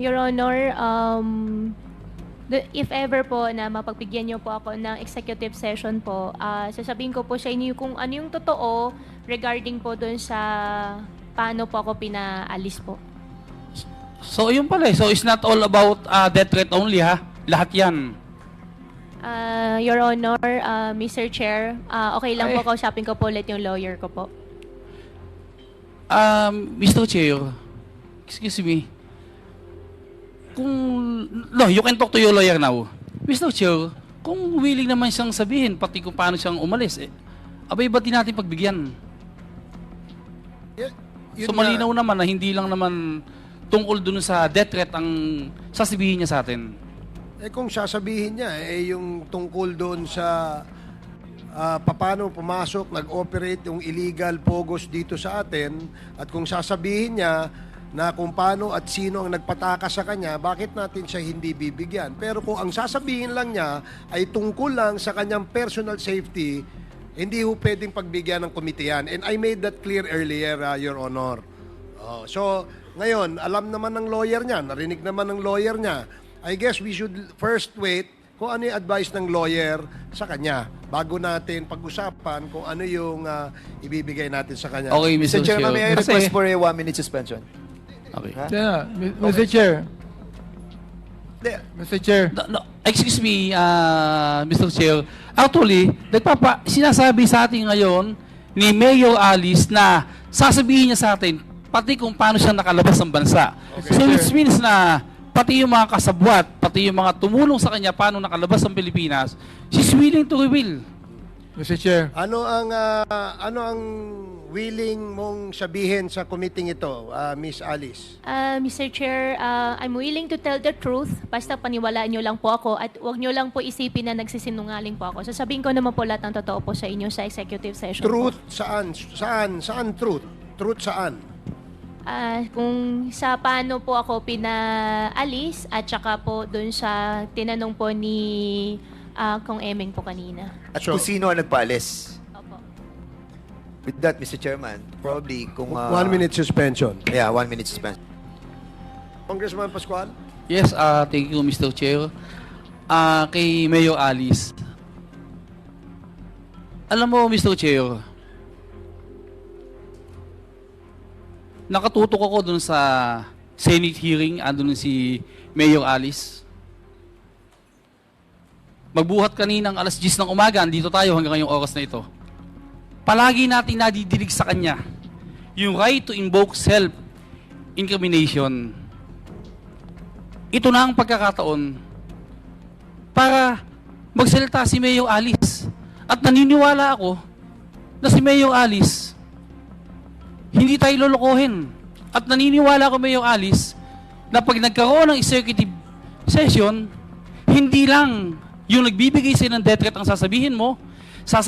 Your Honor, if ever po na mapagbigyan niyo po ako ng executive session po, sasabihin ko po sa inyo kung ano yung totoo regarding po doon sa paano po ako pinaalis po. So, yun pala. So, it's not all about death threat only, ha? Lahat yan. Your Honor, Mr. Chair, okay lang po kausapin ko po ulit yung lawyer ko po. Mr. Chair, excuse me. No, you can talk to your lawyer now. Mr. Chair, kung willing naman siyang sabihin, pati kung paano siyang umalis, abay, ba't di natin pagbigyan? So, malinaw naman na hindi lang naman tungkol dun sa death threat ang sasabihin niya sa atin. Kung sasabihin niya, yung tungkol doon sa paano pumasok, nag-operate yung illegal pogos dito sa atin, at kung sasabihin niya na kung paano at sino ang nagpataka sa kanya, bakit natin siya hindi bibigyan? Pero kung ang sasabihin lang niya ay tungkol lang sa kanyang personal safety, hindi ho pwedeng pagbigyan ng komite yan. And I made that clear earlier, Your Honor. So, ngayon, alam naman ng lawyer niya, narinig naman ng lawyer niya, I guess we should first wait kung ano yung advice ng lawyer sa kanya bago natin pag-usapan kung ano yung ibibigay natin sa kanya. Okay, Mr. Mr. Chairman, may I Chair. request for a 1-minute suspension? Okay. Yeah, Mr. Chair. Mr. Chair. No, excuse me, Mr. Chair. Actually, sinasabi sa atin ngayon ni Mayor Alice na sasabihin niya sa atin pati kung paano siya nakalabas ng bansa. Okay, So, sir. which means na pati yung mga kasabwat, pati yung mga tumulong sa kanya paano nakalabas ng Pilipinas, she's willing to reveal. Mr. Chair. Ano ang willing mong sabihin sa committee ito, Miss Alice? Mr. Chair, I'm willing to tell the truth. Basta paniwalaan niyo lang po ako at huwag niyo lang po isipin na nagsisinungaling po ako. Sasabihin ko naman po lahat ng totoo po sa inyo sa executive session Truth po. saan truth? Truth saan? Kung sa paano po ako pinaalis at saka po doon sa tinanong po ni Kong Emeng po kanina. At kung sino ang nagpaalis? Opo. With that, Mr. Chairman, probably kung... 1 minute suspension. Yeah, 1 minute suspension. Congressman Pascual? Yes, thank you, Mr. Chair. Kay Mayor Alice. Alam mo, Mr. Chair, nakatutok ako dun sa Senate hearing, andun si Mayor Alice. Magbuhat kaninang alas 10 ng umaga, andito tayo hanggang ngayong oras na ito. Palagi natin nadidilig sa kanya yung right to invoke self-incrimination. Ito na ang pagkakataon para magsalita si Mayor Alice. At naniniwala ako na si Mayor Alice hindi tayo lolokohin. At naniniwala ko, Mayor Alice, na pag nagkaroon ng executive session, hindi lang yung nagbibigay sa'yo ng death threat ang sasabihin mo sa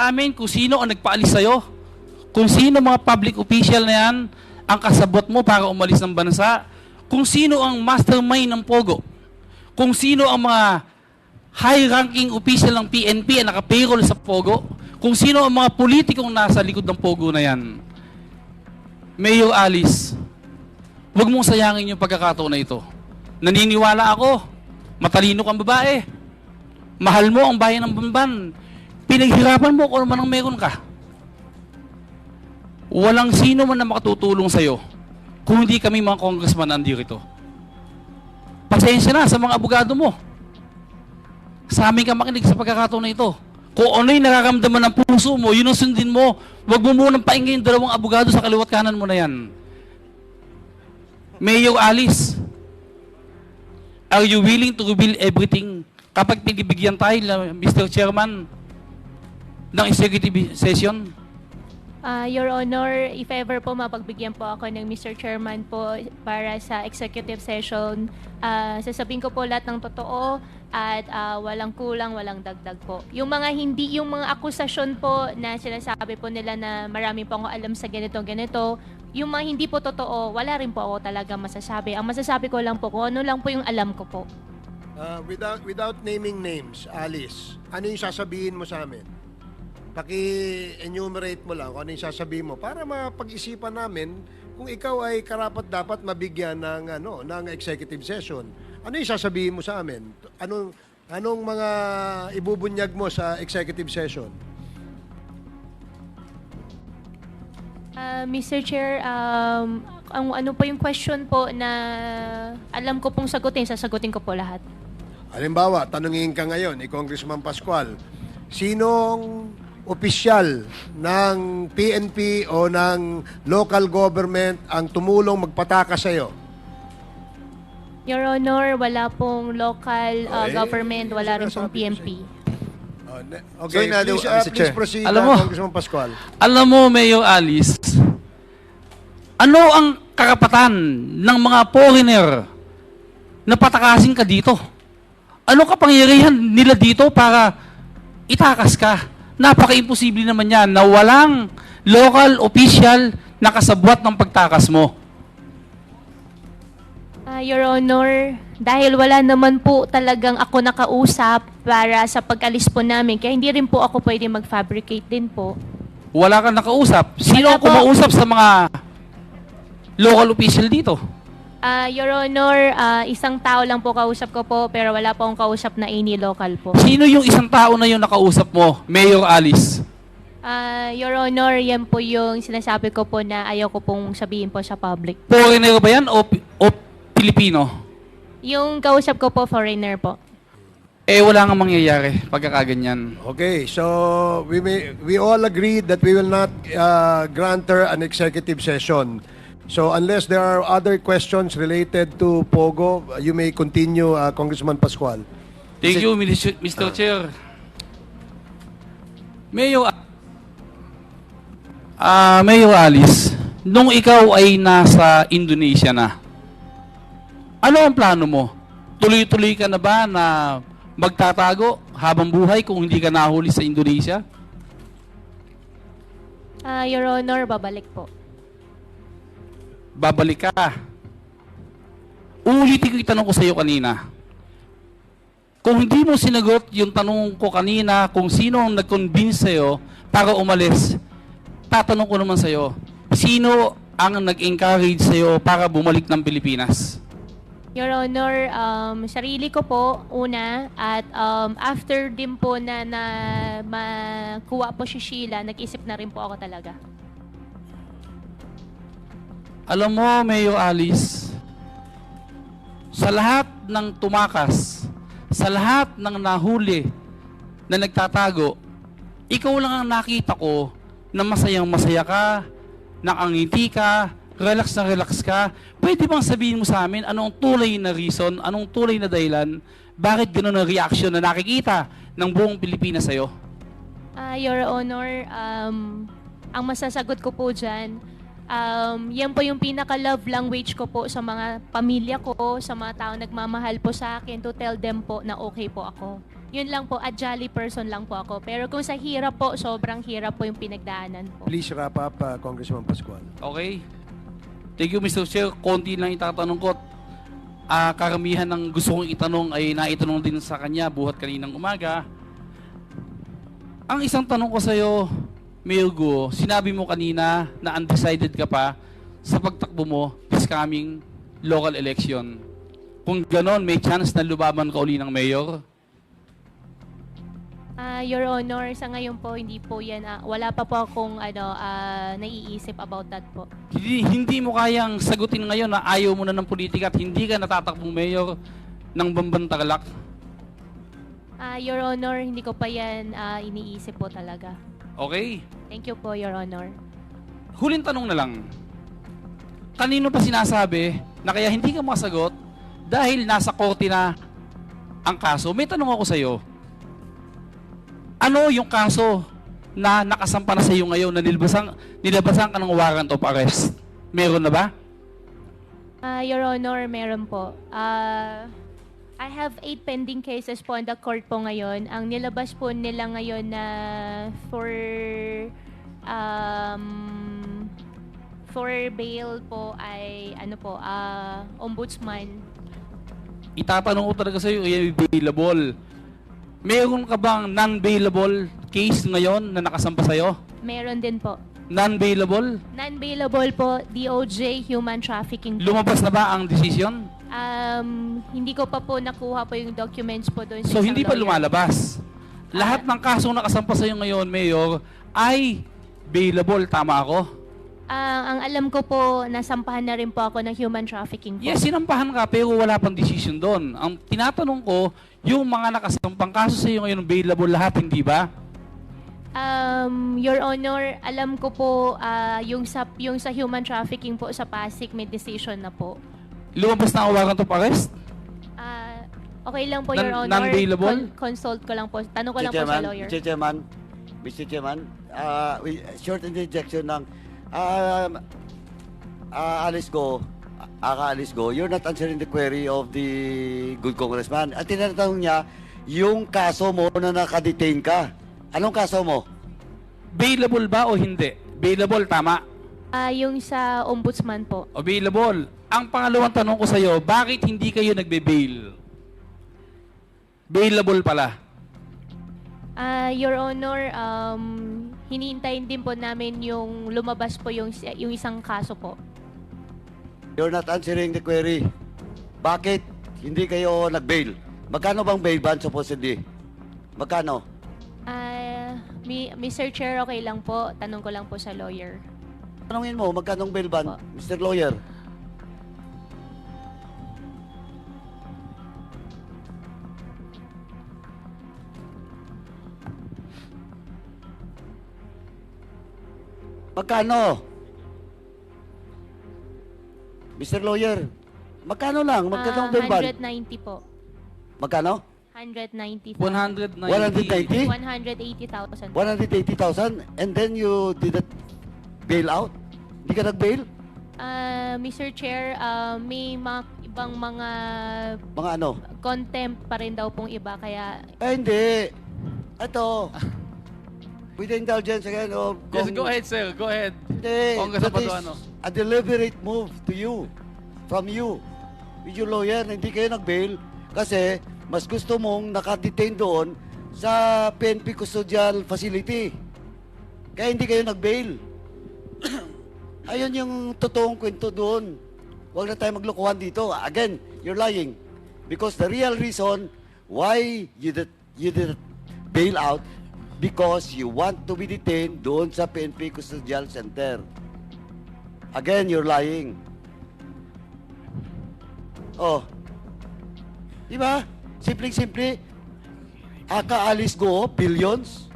amin kung sino ang nagpaalis sa'yo, kung sino mga public official na yan ang kasabot mo para umalis ng bansa, kung sino ang mastermind ng Pogo, kung sino ang mga high-ranking official ng PNP ang naka-payroll sa Pogo, kung sino ang mga politikong nasa likod ng Pogo na yan. Mayor Alice, huwag mong sayangin yung pagkakataon na ito. Naniniwala ako, matalino kang babae. Mahal mo ang bayan ng Bamban. Pinaghirapan mo kung man ang meron ka. Walang sino man na makatutulong sa'yo kung hindi kami mga congressman nandito. Pasensya na sa mga abogado mo. Sa amin ka makinig sa pagkakataon na ito. Kung ano yung nararamdaman ng puso mo, yun ang sundin mo. Huwag mo munang paingin yung dalawang abogado sa kaliwat kanan mo na yan. Mayor Alice, are you willing to reveal everything kapag pinibigyan tayo, Mr. Chairman, ng executive session? Your Honor, if ever po mapagbigyan po ako ng Mr. Chairman po para sa executive session, sasabihin ko po lahat ng totoo at walang kulang, walang dagdag po. Yung mga akusasyon po na sinasabi po nila na marami po ako alam sa ganito, yung mga hindi po totoo, wala rin po ako talaga masasabi. Ang masasabi ko lang po kung ano lang po yung alam ko po. Without naming names, Alice, ano yung sasabihin mo sa amin? Paki-enumerate mo lang kung ano yung sasabihin mo para mapag-isipan namin kung ikaw ay karapat-dapat mabigyan ng executive session. Ano yung sasabihin mo sa amin? Anong mga ibubunyag mo sa executive session? Mr. Chair, ano po yung question po na alam ko pong sasagutin ko po lahat. Halimbawa, tanungin ka ngayon ni Congressman Pascual, sinong opisyal ng PNP o ng local government ang tumulong magpatakas sa'yo? Your Honor, wala pong local government, wala rin pong PNP. Okay, please proceed, Alam mo, Congressman Pascual. Alam mo, Mayor Alice, ano ang karapatan ng mga foreigner na patakasin ka dito? Ano kapangyarihan nila dito para itakas ka? Napaka-imposible naman yan na walang local official na kasabwat ng pagtakas mo. Your Honor, dahil wala naman po talagang ako nakausap para sa pag-alis po namin, kaya hindi rin po ako pwede mag-fabricate din po. Wala kang nakausap. Sino Wala ang po. kumausap sa mga local official dito? Your Honor, isang tao lang po kausap ko po, pero wala po akong kausap na any local po. Sino yung isang tao na yung nakausap mo, Mayor Alice? Your Honor, yan po yung sinasabi ko po na ayaw ko pong sabihin po sa public. Foreigner ba yan o Pilipino? Yung kausap ko po, foreigner po. Eh, wala nga mangyayari pagkakaganyan. Okay, so we all agreed that we will not grant her an executive session. So unless there are other questions related to Pogo, you may continue, Congressman Pascual. Thank you, Mr. Chair. Mayor Alice, nung ikaw ay nasa Indonesia na, ano ang plano mo? Tuloy-tuloy ka na ba na magtatago habang buhay kung hindi ka nahuli sa Indonesia? Your Honor, babalik po. Babalik ka. Ulitin ko yung tanong ko sa iyo kanina. Kung hindi mo sinagot yung tanong ko kanina kung sino ang nag-convince sa'yo para umalis, tatanong ko naman sa'yo, sino ang nag-encourage sa'yo para bumalik ng Pilipinas? Your Honor, sarili ko po, una, at after din po na makuha po si Sheila, nag-isip na rin po ako talaga. Alam mo, Mayor Alice, sa lahat ng tumakas, sa lahat ng nahuli na nagtatago, ikaw lang ang nakita ko na masayang-masaya ka, nakangiti ka, relax na relax ka. Pwede bang sabihin mo sa amin anong tulay na reason, anong tulay na dahilan, bakit gano'n ang reaction na nakikita ng buong Pilipinas sa'yo? Your Honor, ang masasagot ko po dyan, yan po yung pinaka-love language ko po sa mga pamilya ko, sa mga tao nagmamahal po sa akin, to tell them po na okay po ako. Yun lang po, a jolly person lang po ako. Pero kung sa hirap po, sobrang hirap po yung pinagdaanan po. Please wrap up, Congressman Pascual. Okay. Thank you, Mr. Chair. Konti lang itatanong ko. Karamihan ng gusto kong itanong ay naitanong din sa kanya buhat kaninang umaga. Ang isang tanong ko sa iyo, Mayor Guo, sinabi mo kanina na undecided ka pa sa pagtakbo mo this coming local election. Kung ganon, may chance na lubaban ka uli ng mayor? Your Honor, sa ngayon po, hindi po yan. Wala pa po akong naiisip about that po. Hindi mo kayang sagutin ngayon na ayaw mo na ng politika at hindi ka natatakbong mayor ng Bamban Tarlac? Your Honor, hindi ko pa yan iniisip po talaga. Okay. Thank you po, Your Honor. Huling tanong na lang. Kanino pa sinasabi na kaya hindi ka masagot dahil nasa korte na ang kaso? May tanong ako sa'yo. Ano yung kaso na nakasampa na sa'yo ngayon na nilabasan ka ng warrant of arrest? Meron na ba? Your Honor, meron po. I have 8 pending cases po on the court po ngayon. Ang nilabas po nila ngayon na for bail po ay ombudsman. Itatanong ko talaga sa'yo, yung available. Meron ka bang non-bailable case ngayon na nakasampa sa'yo? Meron din po. Non-bailable? Non-bailable po, DOJ, human trafficking po. Lumabas na ba ang decision? Hindi ko pa po nakuha po yung documents po doon. So, hindi pa lumalabas. Lahat ng kasong nakasampa sa'yo ngayon, Mayor, ay bailable. Tama ako? Ang alam ko po, nasampahan na rin po ako ng human trafficking po. Yes, sinampahan ka, pero wala pang decision doon. Ang tinatanong ko, yung mga nakasampang kaso sa'yo ngayon, bailable lahat, hindi ba? Your Honor, alam ko po, yung sa human trafficking po sa Pasig, may decision na po. Lumabas na ang warrant of arrest? Okay lang po, Your Honor. Non-bailable? Consult ko lang po. Tanong ko lang po sa lawyer. Mr. Chairman, short interjection ng Alice Go, you're not answering the query of the good congressman. At tinatanong niya, yung kaso mo na nakadetain ka. Anong kaso mo? Bailable ba o hindi? Bailable, tama? Yung sa ombudsman po. Available. Ang pangalawang tanong ko sa'yo, bakit hindi kayo nagbe-bail? Bailable pala. Your Honor, hinihintayin din po namin yung lumabas po yung isang kaso po. You're not answering the query. Bakit hindi kayo nag-bail? Magkano bang bail ban supposedly? Magkano? Mr. Chair, okay lang po. Tanong ko lang po sa lawyer. Tanungin mo, magkano bail ban, Po. Mr. Lawyer? Magkano? Mr. Lawyer, magkano lang? Magkano bail ban? 190 po. Magkano? 190,000. 190? 190? 180,000. 180,000? And then you did that bail out? Hindi ka nag-bail? Mr. Chair, may ibang mga Mga ano? contempt pa rin daw pong iba, kaya Hindi. Ito. With the indulgence again of... Yes, go ahead, sir. Go ahead. Hindi. Congress That is Paduano. a deliberate move to you. From you. With your lawyer, na hindi kayo nag-bail kasi mas gusto mong nakadetain doon sa PNP Custodial Facility. Kaya hindi kayo nag-bail. Ayun yung totoong kwento doon. Huwag na tayo maglokohan dito. Again, you're lying. Because the real reason why you did bail out because you want to be detained doon sa PNP Custodial Center. Again, you're lying. Oh. Di ba? Simpleng-simple. Alice Go, billions.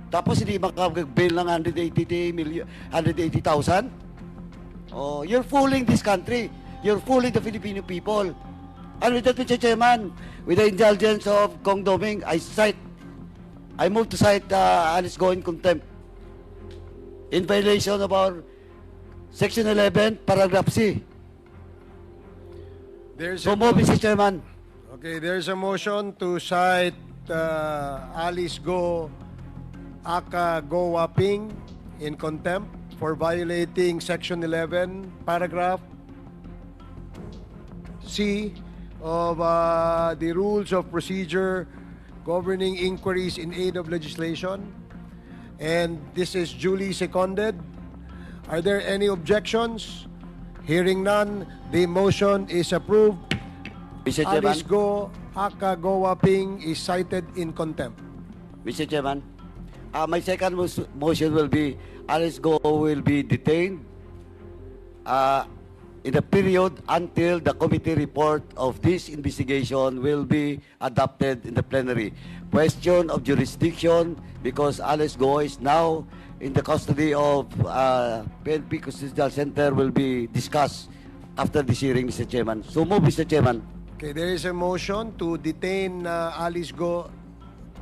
Tapos hindi makapag-bail ng 180,000? Oh, you're fooling this country. You're fooling the Filipino people. And with that, Mr. Chairman, with the indulgence of Kong Doming, I move to cite Alice Go in contempt. In violation of our Section 11, Paragraph C. So move, Mr. Chairman. Okay, there's a motion to cite Alice Go, Aka Go Waping in contempt for violating Section 11, Paragraph C of the Rules of Procedure governing inquiries in aid of legislation. And this is duly seconded. Are there any objections? Hearing none, the motion is approved. Mr. Chairman. Alice Go, Aka Go Waping is cited in contempt. Mr. Chairman, my second motion will be Alice Go will be detained in the period until the committee report of this investigation will be adopted in the plenary. Question of jurisdiction, because Alice Go is now in the custody of PNP Custodial Center, will be discussed after this hearing, Mr. Chairman. So move, Mr. Chairman. Okay, there is a motion to detain Alice Go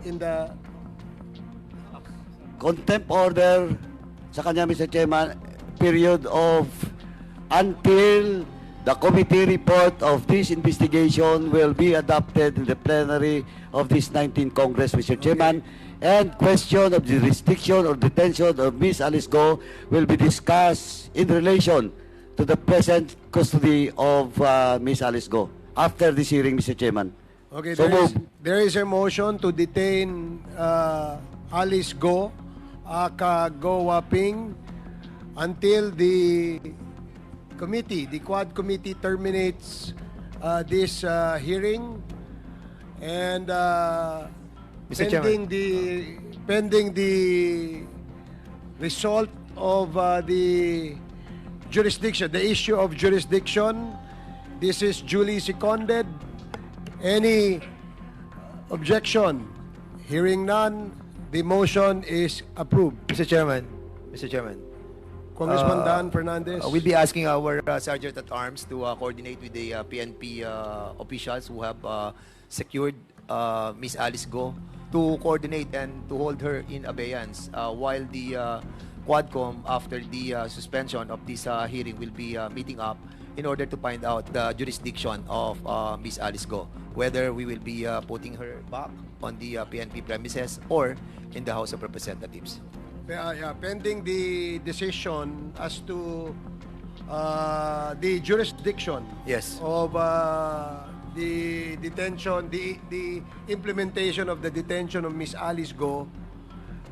in the... Contempt order sa kanya, Mr. Chairman, period of until the committee report of this investigation will be adopted in the plenary of this 19th Congress, Mr. Chairman. And question of jurisdiction or detention of Ms. Alice Go will be discussed in relation to the present custody of Ms. Alice Go after this hearing, Mr. Chairman. Okay, So there is a motion to detain Alice Go, aka Go Waping, until the committee, the Quad Committee terminates this hearing, and Mr. Chairman. pending the result of the jurisdiction, the issue of jurisdiction. This is duly seconded. Any objection? Hearing none, the motion is approved. Mr. Chairman. Congressman Dan Fernandez. We'll be asking our Sergeant at Arms to coordinate with the PNP officials who have secured Ms. Alice Go to coordinate and to hold her in abeyance while the Quadcom, after the suspension of this hearing, will be meeting up in order to find out the jurisdiction of Ms. Alice Go, whether we will be putting her back on the PNP premises or in the House of Representatives. Pending the decision as to the jurisdiction Yes. of the detention, the implementation of the detention of Miss Alice Go,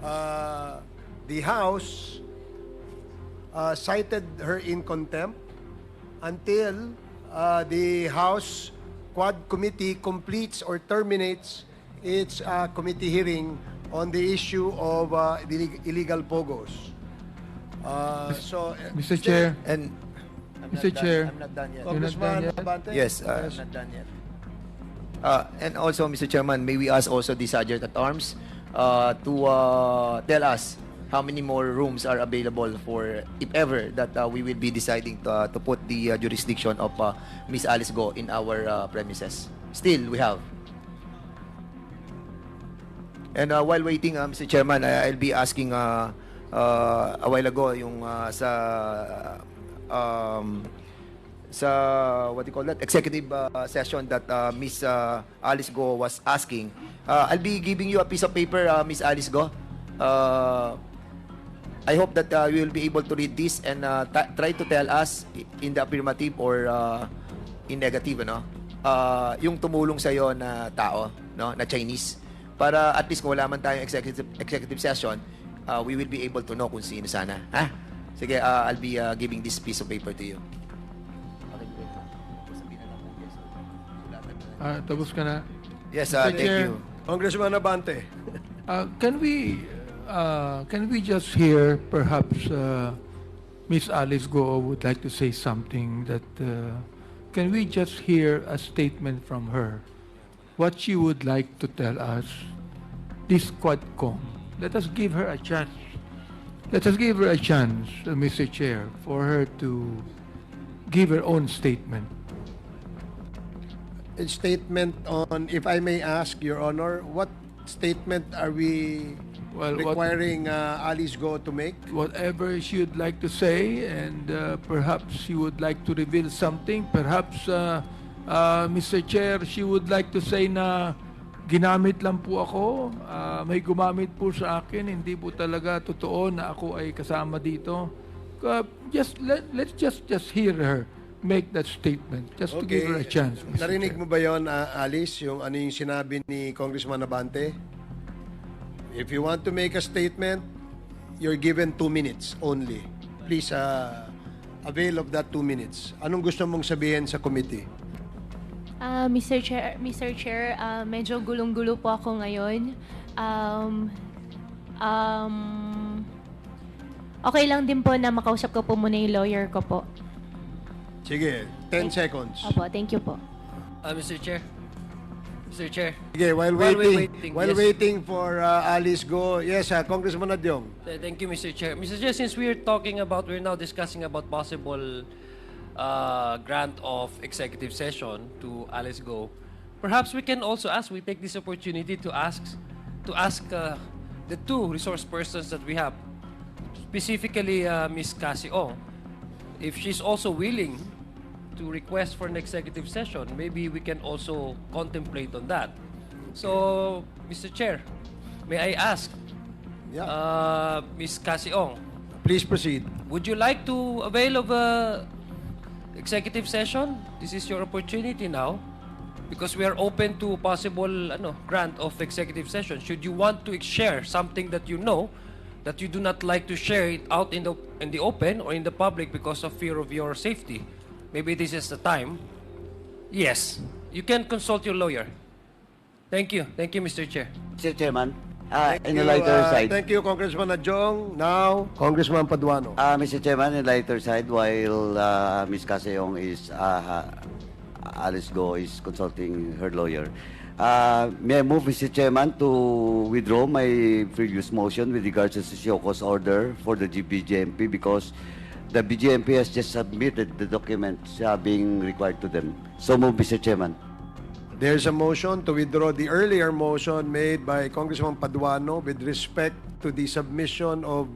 the House cited her in contempt until the House Quad Committee completes or terminates its committee hearing on the issue of the illegal pogos. Mr. Chair, And Mr. Chair, I'm not done yet. Congressman yet? Abante? Yes, I'm not done yet. And also, Mr. Chairman, may we ask also the Sergeant at Arms to tell us how many more rooms are available for, if ever, that we will be deciding to put the jurisdiction of Miss Alice Go in our premises. Still, we have. And while waiting, Mr. Chairman, I'll be asking a while ago yung sa what do you call that, executive session that Miss Alice Go was asking. I'll be giving you a piece of paper, Miss Alice Go. I hope that you will be able to read this and try to tell us in the affirmative or in negative, ano? Yung tumulong sa iyo na tao, no, na Chinese, para at least kung wala man tayong executive session, we will be able to know kung sino sana. Ha? Sige, I'll be giving this piece of paper to you. tapos ka na. Yes, Mr. thank Chair. you. Congressman Abante. Can we just hear perhaps Miss Alice Go would like to say something that can we just hear a statement from her what she would like to tell us, this Quadcom? Let us give her a chance. Let us give her a chance, Mr. Chair, for her to give her own statement. A statement on, if I may ask, Your Honor, what statement are we requiring Alice Go to make? Whatever she would like to say, and perhaps she would like to reveal something. Perhaps, Mr. Chair, she would like to say na ginamit lang po ako, may gumamit po sa akin, hindi po talaga totoo na ako ay kasama dito. Let's just hear her make that statement, just to give her a chance. Mr. Narinig Chair. mo ba yon, Alice, yung ano yung sinabi ni Congressman Abante? If you want to make a statement, you're given 2 minutes only. Please avail of that 2 minutes. Anong gusto mong sabihin sa committee? Mr. Chair, medyo gulong-gulo po ako ngayon. Okay lang din po na makausap ko po muna yung lawyer ko po. Sige, 10 seconds. Opo, thank you po. Mr. Chair. Mr. Chair. Sige, while While we're waiting, waiting, yes. waiting for Alice go. Yes, Congressman Adyong. Thank you, Mr. Chair. Mr. Chair, since we're now discussing about possible grant of executive session to Alice Go, perhaps we can also we take this opportunity to ask the two resource persons that we have, specifically Ms. Cassie Ong, if she's also willing to request for an executive session, maybe we can also contemplate on that. So, Mr. Chair, may I ask, Ms. Cassie Ong, Please proceed. would you like to avail of a executive session? This is your opportunity now, because we are open to possible grant of executive session. Should you want to share something that you know that you do not like to share it out in the open or in the public because of fear of your safety, maybe this is the time. Yes, you can consult your lawyer. Thank you, Mr. Chair. Mr. Chairman, in You, a lighter side, Thank you, Congressman Adyong. Now, Congressman Paduano. Mr. Chairman, in a lighter side, while Ms. Casayong is, Alice Go is consulting her lawyer, may I move, Mr. Chairman, to withdraw my previous motion with regards to Sioco's order for the BJMP because the BJMP has just submitted the documents being required to them. So move, Mr. Chairman. There's a motion to withdraw the earlier motion made by Congressman Paduano with respect to the submission of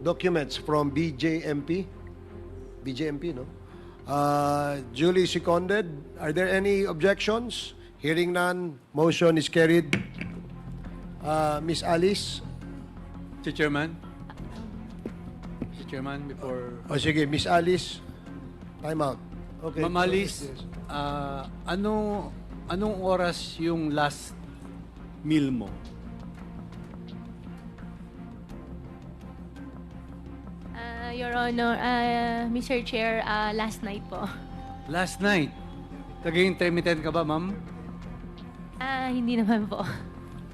documents from BJMP. BJMP, no? Duly seconded. Are there any objections? Hearing none, motion is carried. Miss Alice? Mr. Chairman, before... O sige, Miss Alice. Time out. Okay. Ma'am Alice, Yes. anong oras yung last meal mo? Your Honor, Mr. Chair, last night po. Last night. Nag-intermittent ka ba, ma'am? Hindi naman po.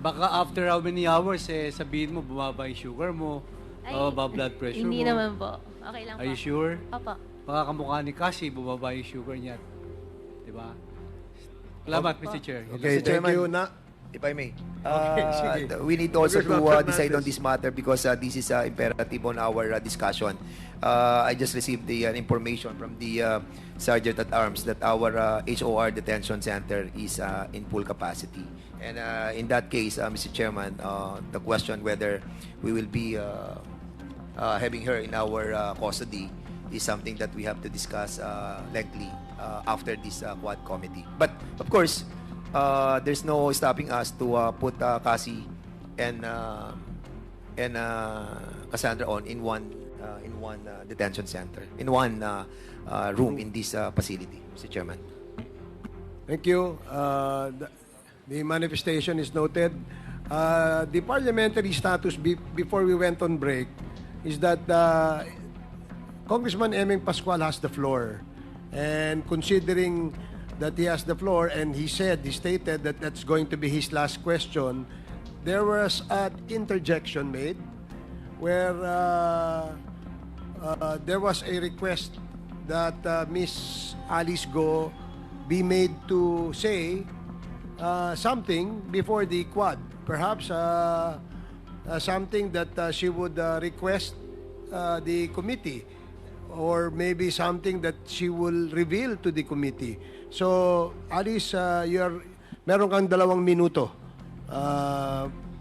Baka after how many hours, sabihin mo, bumaba yung sugar mo, bumaba blood pressure Hindi mo. naman po. Okay lang po. Are you sure? Opo. Baka kamukha ni Cassie, bumaba yung sugar niya. Diba? Salamat, Mr. Chair. Okay, thank you. If I may, sige. we need also to Congressman decide on Fernandez. this matter because this is imperative on our discussion. I just received the information from the Sergeant at Arms that our HOR detention center is in full capacity. And in that case, Mr. Chairman, the question whether we will be having her in our custody is something that we have to discuss lengthily after this quad committee. But of course, there's no stopping us to put Cassie and Cassandra on in one detention center, in one room in this facility, Mr. Chairman. Thank you. The manifestation is noted. The parliamentary status before we went on break is that Congressman Eming Pascual has the floor. And considering that he has the floor and he stated that that's going to be his last question, there was an interjection made where there was a request that Miss Alice Go be made to say something before the quad. Perhaps something that she would request the committee, or maybe something that she will reveal to the committee. So, Alice, meron kang 2 minuto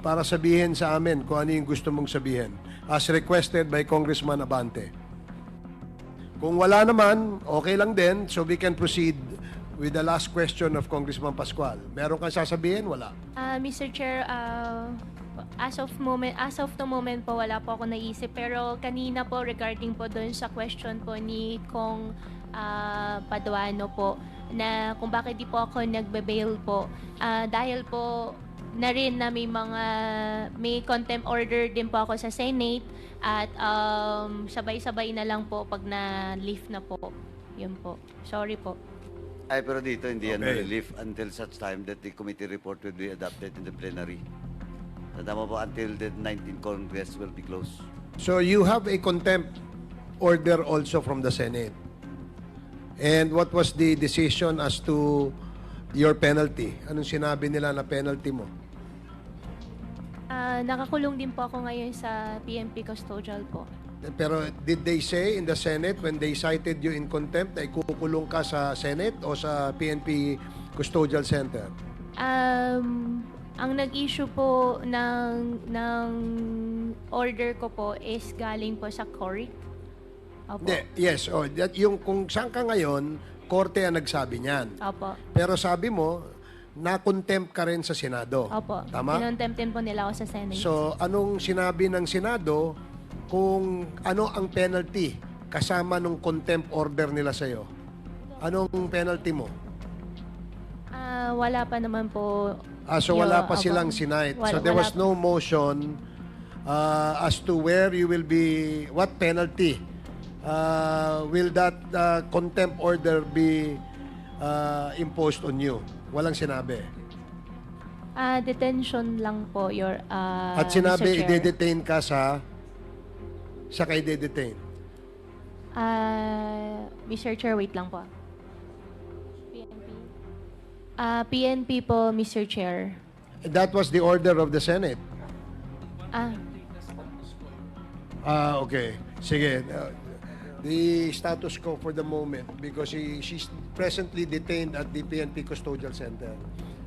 para sabihin sa amin kung ano yung gusto mong sabihin, as requested by Congressman Abante. Kung wala naman, okay lang din, so we can proceed with the last question of Congressman Pascual. Meron kang sasabihin? Wala. Mr. Chair, as of the moment po, wala po ako naisip. Pero kanina po, regarding po doon sa question po ni Kong Paduano po, na kung bakit di po ako nagbe-bail po. Dahil po na rin na may contempt order din po ako sa Senate at sabay-sabay na lang po pag na-lift na po. Yun po. Sorry po. Ay, pero dito hindi yan Okay. relief until such time that the committee report will be adopted in the plenary. Tama po, until the 19th Congress will be closed. So you have a contempt order also from the Senate. And what was the decision as to your penalty? Anong sinabi nila na penalty mo? Nakakulong din po ako ngayon sa PNP custodial po. Pero did they say in the Senate when they cited you in contempt ay kukulong ka sa Senate o sa PNP Custodial Center? Ang nag-issue po ng order ko po is galing po sa court. Opo. Yes, yung kung saan ka ngayon, korte ang nagsabi niyan. Opo. Pero sabi mo, na-contempt ka rin sa Senado. Opo. Tama? Kinontemptin po nila ako sa Senate. So, anong sinabi ng Senado kung ano ang penalty kasama nung contempt order nila sa'yo? Anong penalty mo? Wala pa naman po. So wala pa silang sinight. So there was no motion as to where you will be, what penalty will that contempt order be imposed on you? Walang sinabi. Detention lang po, At sinabi, Mr. Chair. i-detain ka sa kay de-detain. Mr. Chair, wait lang po. PNP po, Mr. Chair. That was the order of the Senate. Okay. Sige. The status quo for the moment because she's presently detained at the PNP Custodial Center.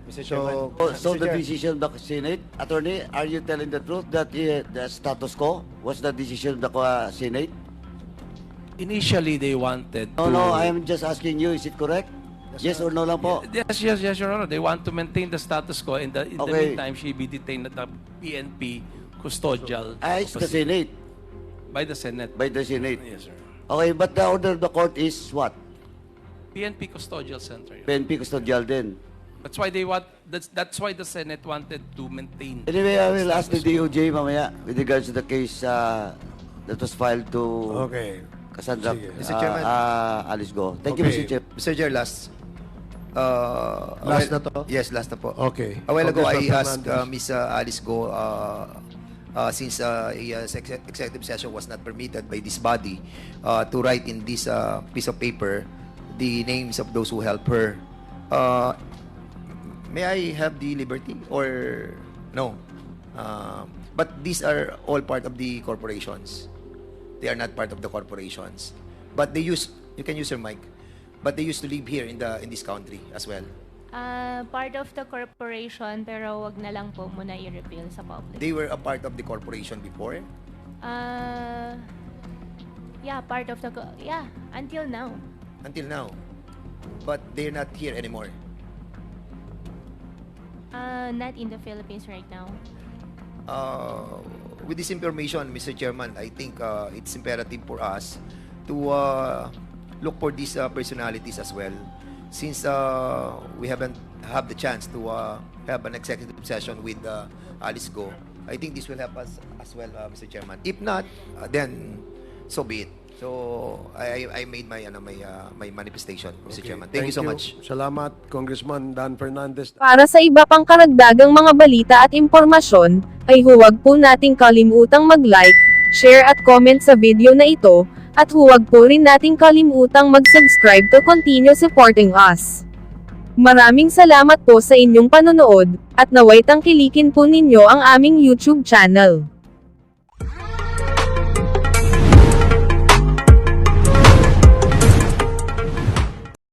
Mr. Chairman. So the decision of the Senate, Attorney, are you telling the truth that the status quo was the decision of the Senate? Initially, they wanted to... No, I am just asking you, is it correct? Yes or no lang po? Yes, Your Honor. They want to maintain the status quo. In the meantime, she be detained at the PNP custodial. It's the Senate. By the Senate. By the Senate. Yes, sir. Okay, but the order of the court is what? PNP custodial center. PNP custodial din. That's why they want. That's why the Senate wanted to maintain. Anyway, I will ask the DOJ mamaya with regards to the case that was filed to Cassandra Mr. Chairman. Alice Go. Thank you, Mr. Chair. Mr. Chair, last. Last na to? Yes, last na po. Okay. A while ago, I Congressman asked Fernandez. Ms. Alice Go, since executive session was not permitted by this body, to write in this piece of paper the names of those who helped her. May I have the liberty or no? But these are all part of the corporations. They are not part of the corporations. But they use, you can use your mic. But they used to live here in this country as well. Part of the corporation, pero wag na lang po muna i-reveal sa public. They were a part of the corporation before? Yeah, part of the... Yeah, until now. Until now. But they're not here anymore. Not in the Philippines right now. With this information, Mr. Chairman, I think it's imperative for us to look for these personalities as well. Since we haven't have the chance to have an executive session with Alice Go, I think this will help us as well, Mr. Chairman. If not, then so be it. So I made my my manifestation, Mr. Chairman. Thank you so much. Salamat, Congressman Dan Fernandez. Para sa iba pang karagdagang mga balita at impormasyon, ay huwag po nating kalimutang mag-like, share at comment sa video na ito, at huwag po rin nating kalimutang mag-subscribe to continue supporting us. Maraming salamat po sa inyong panonood, at naway tangkilikin po ninyo ang aming YouTube channel.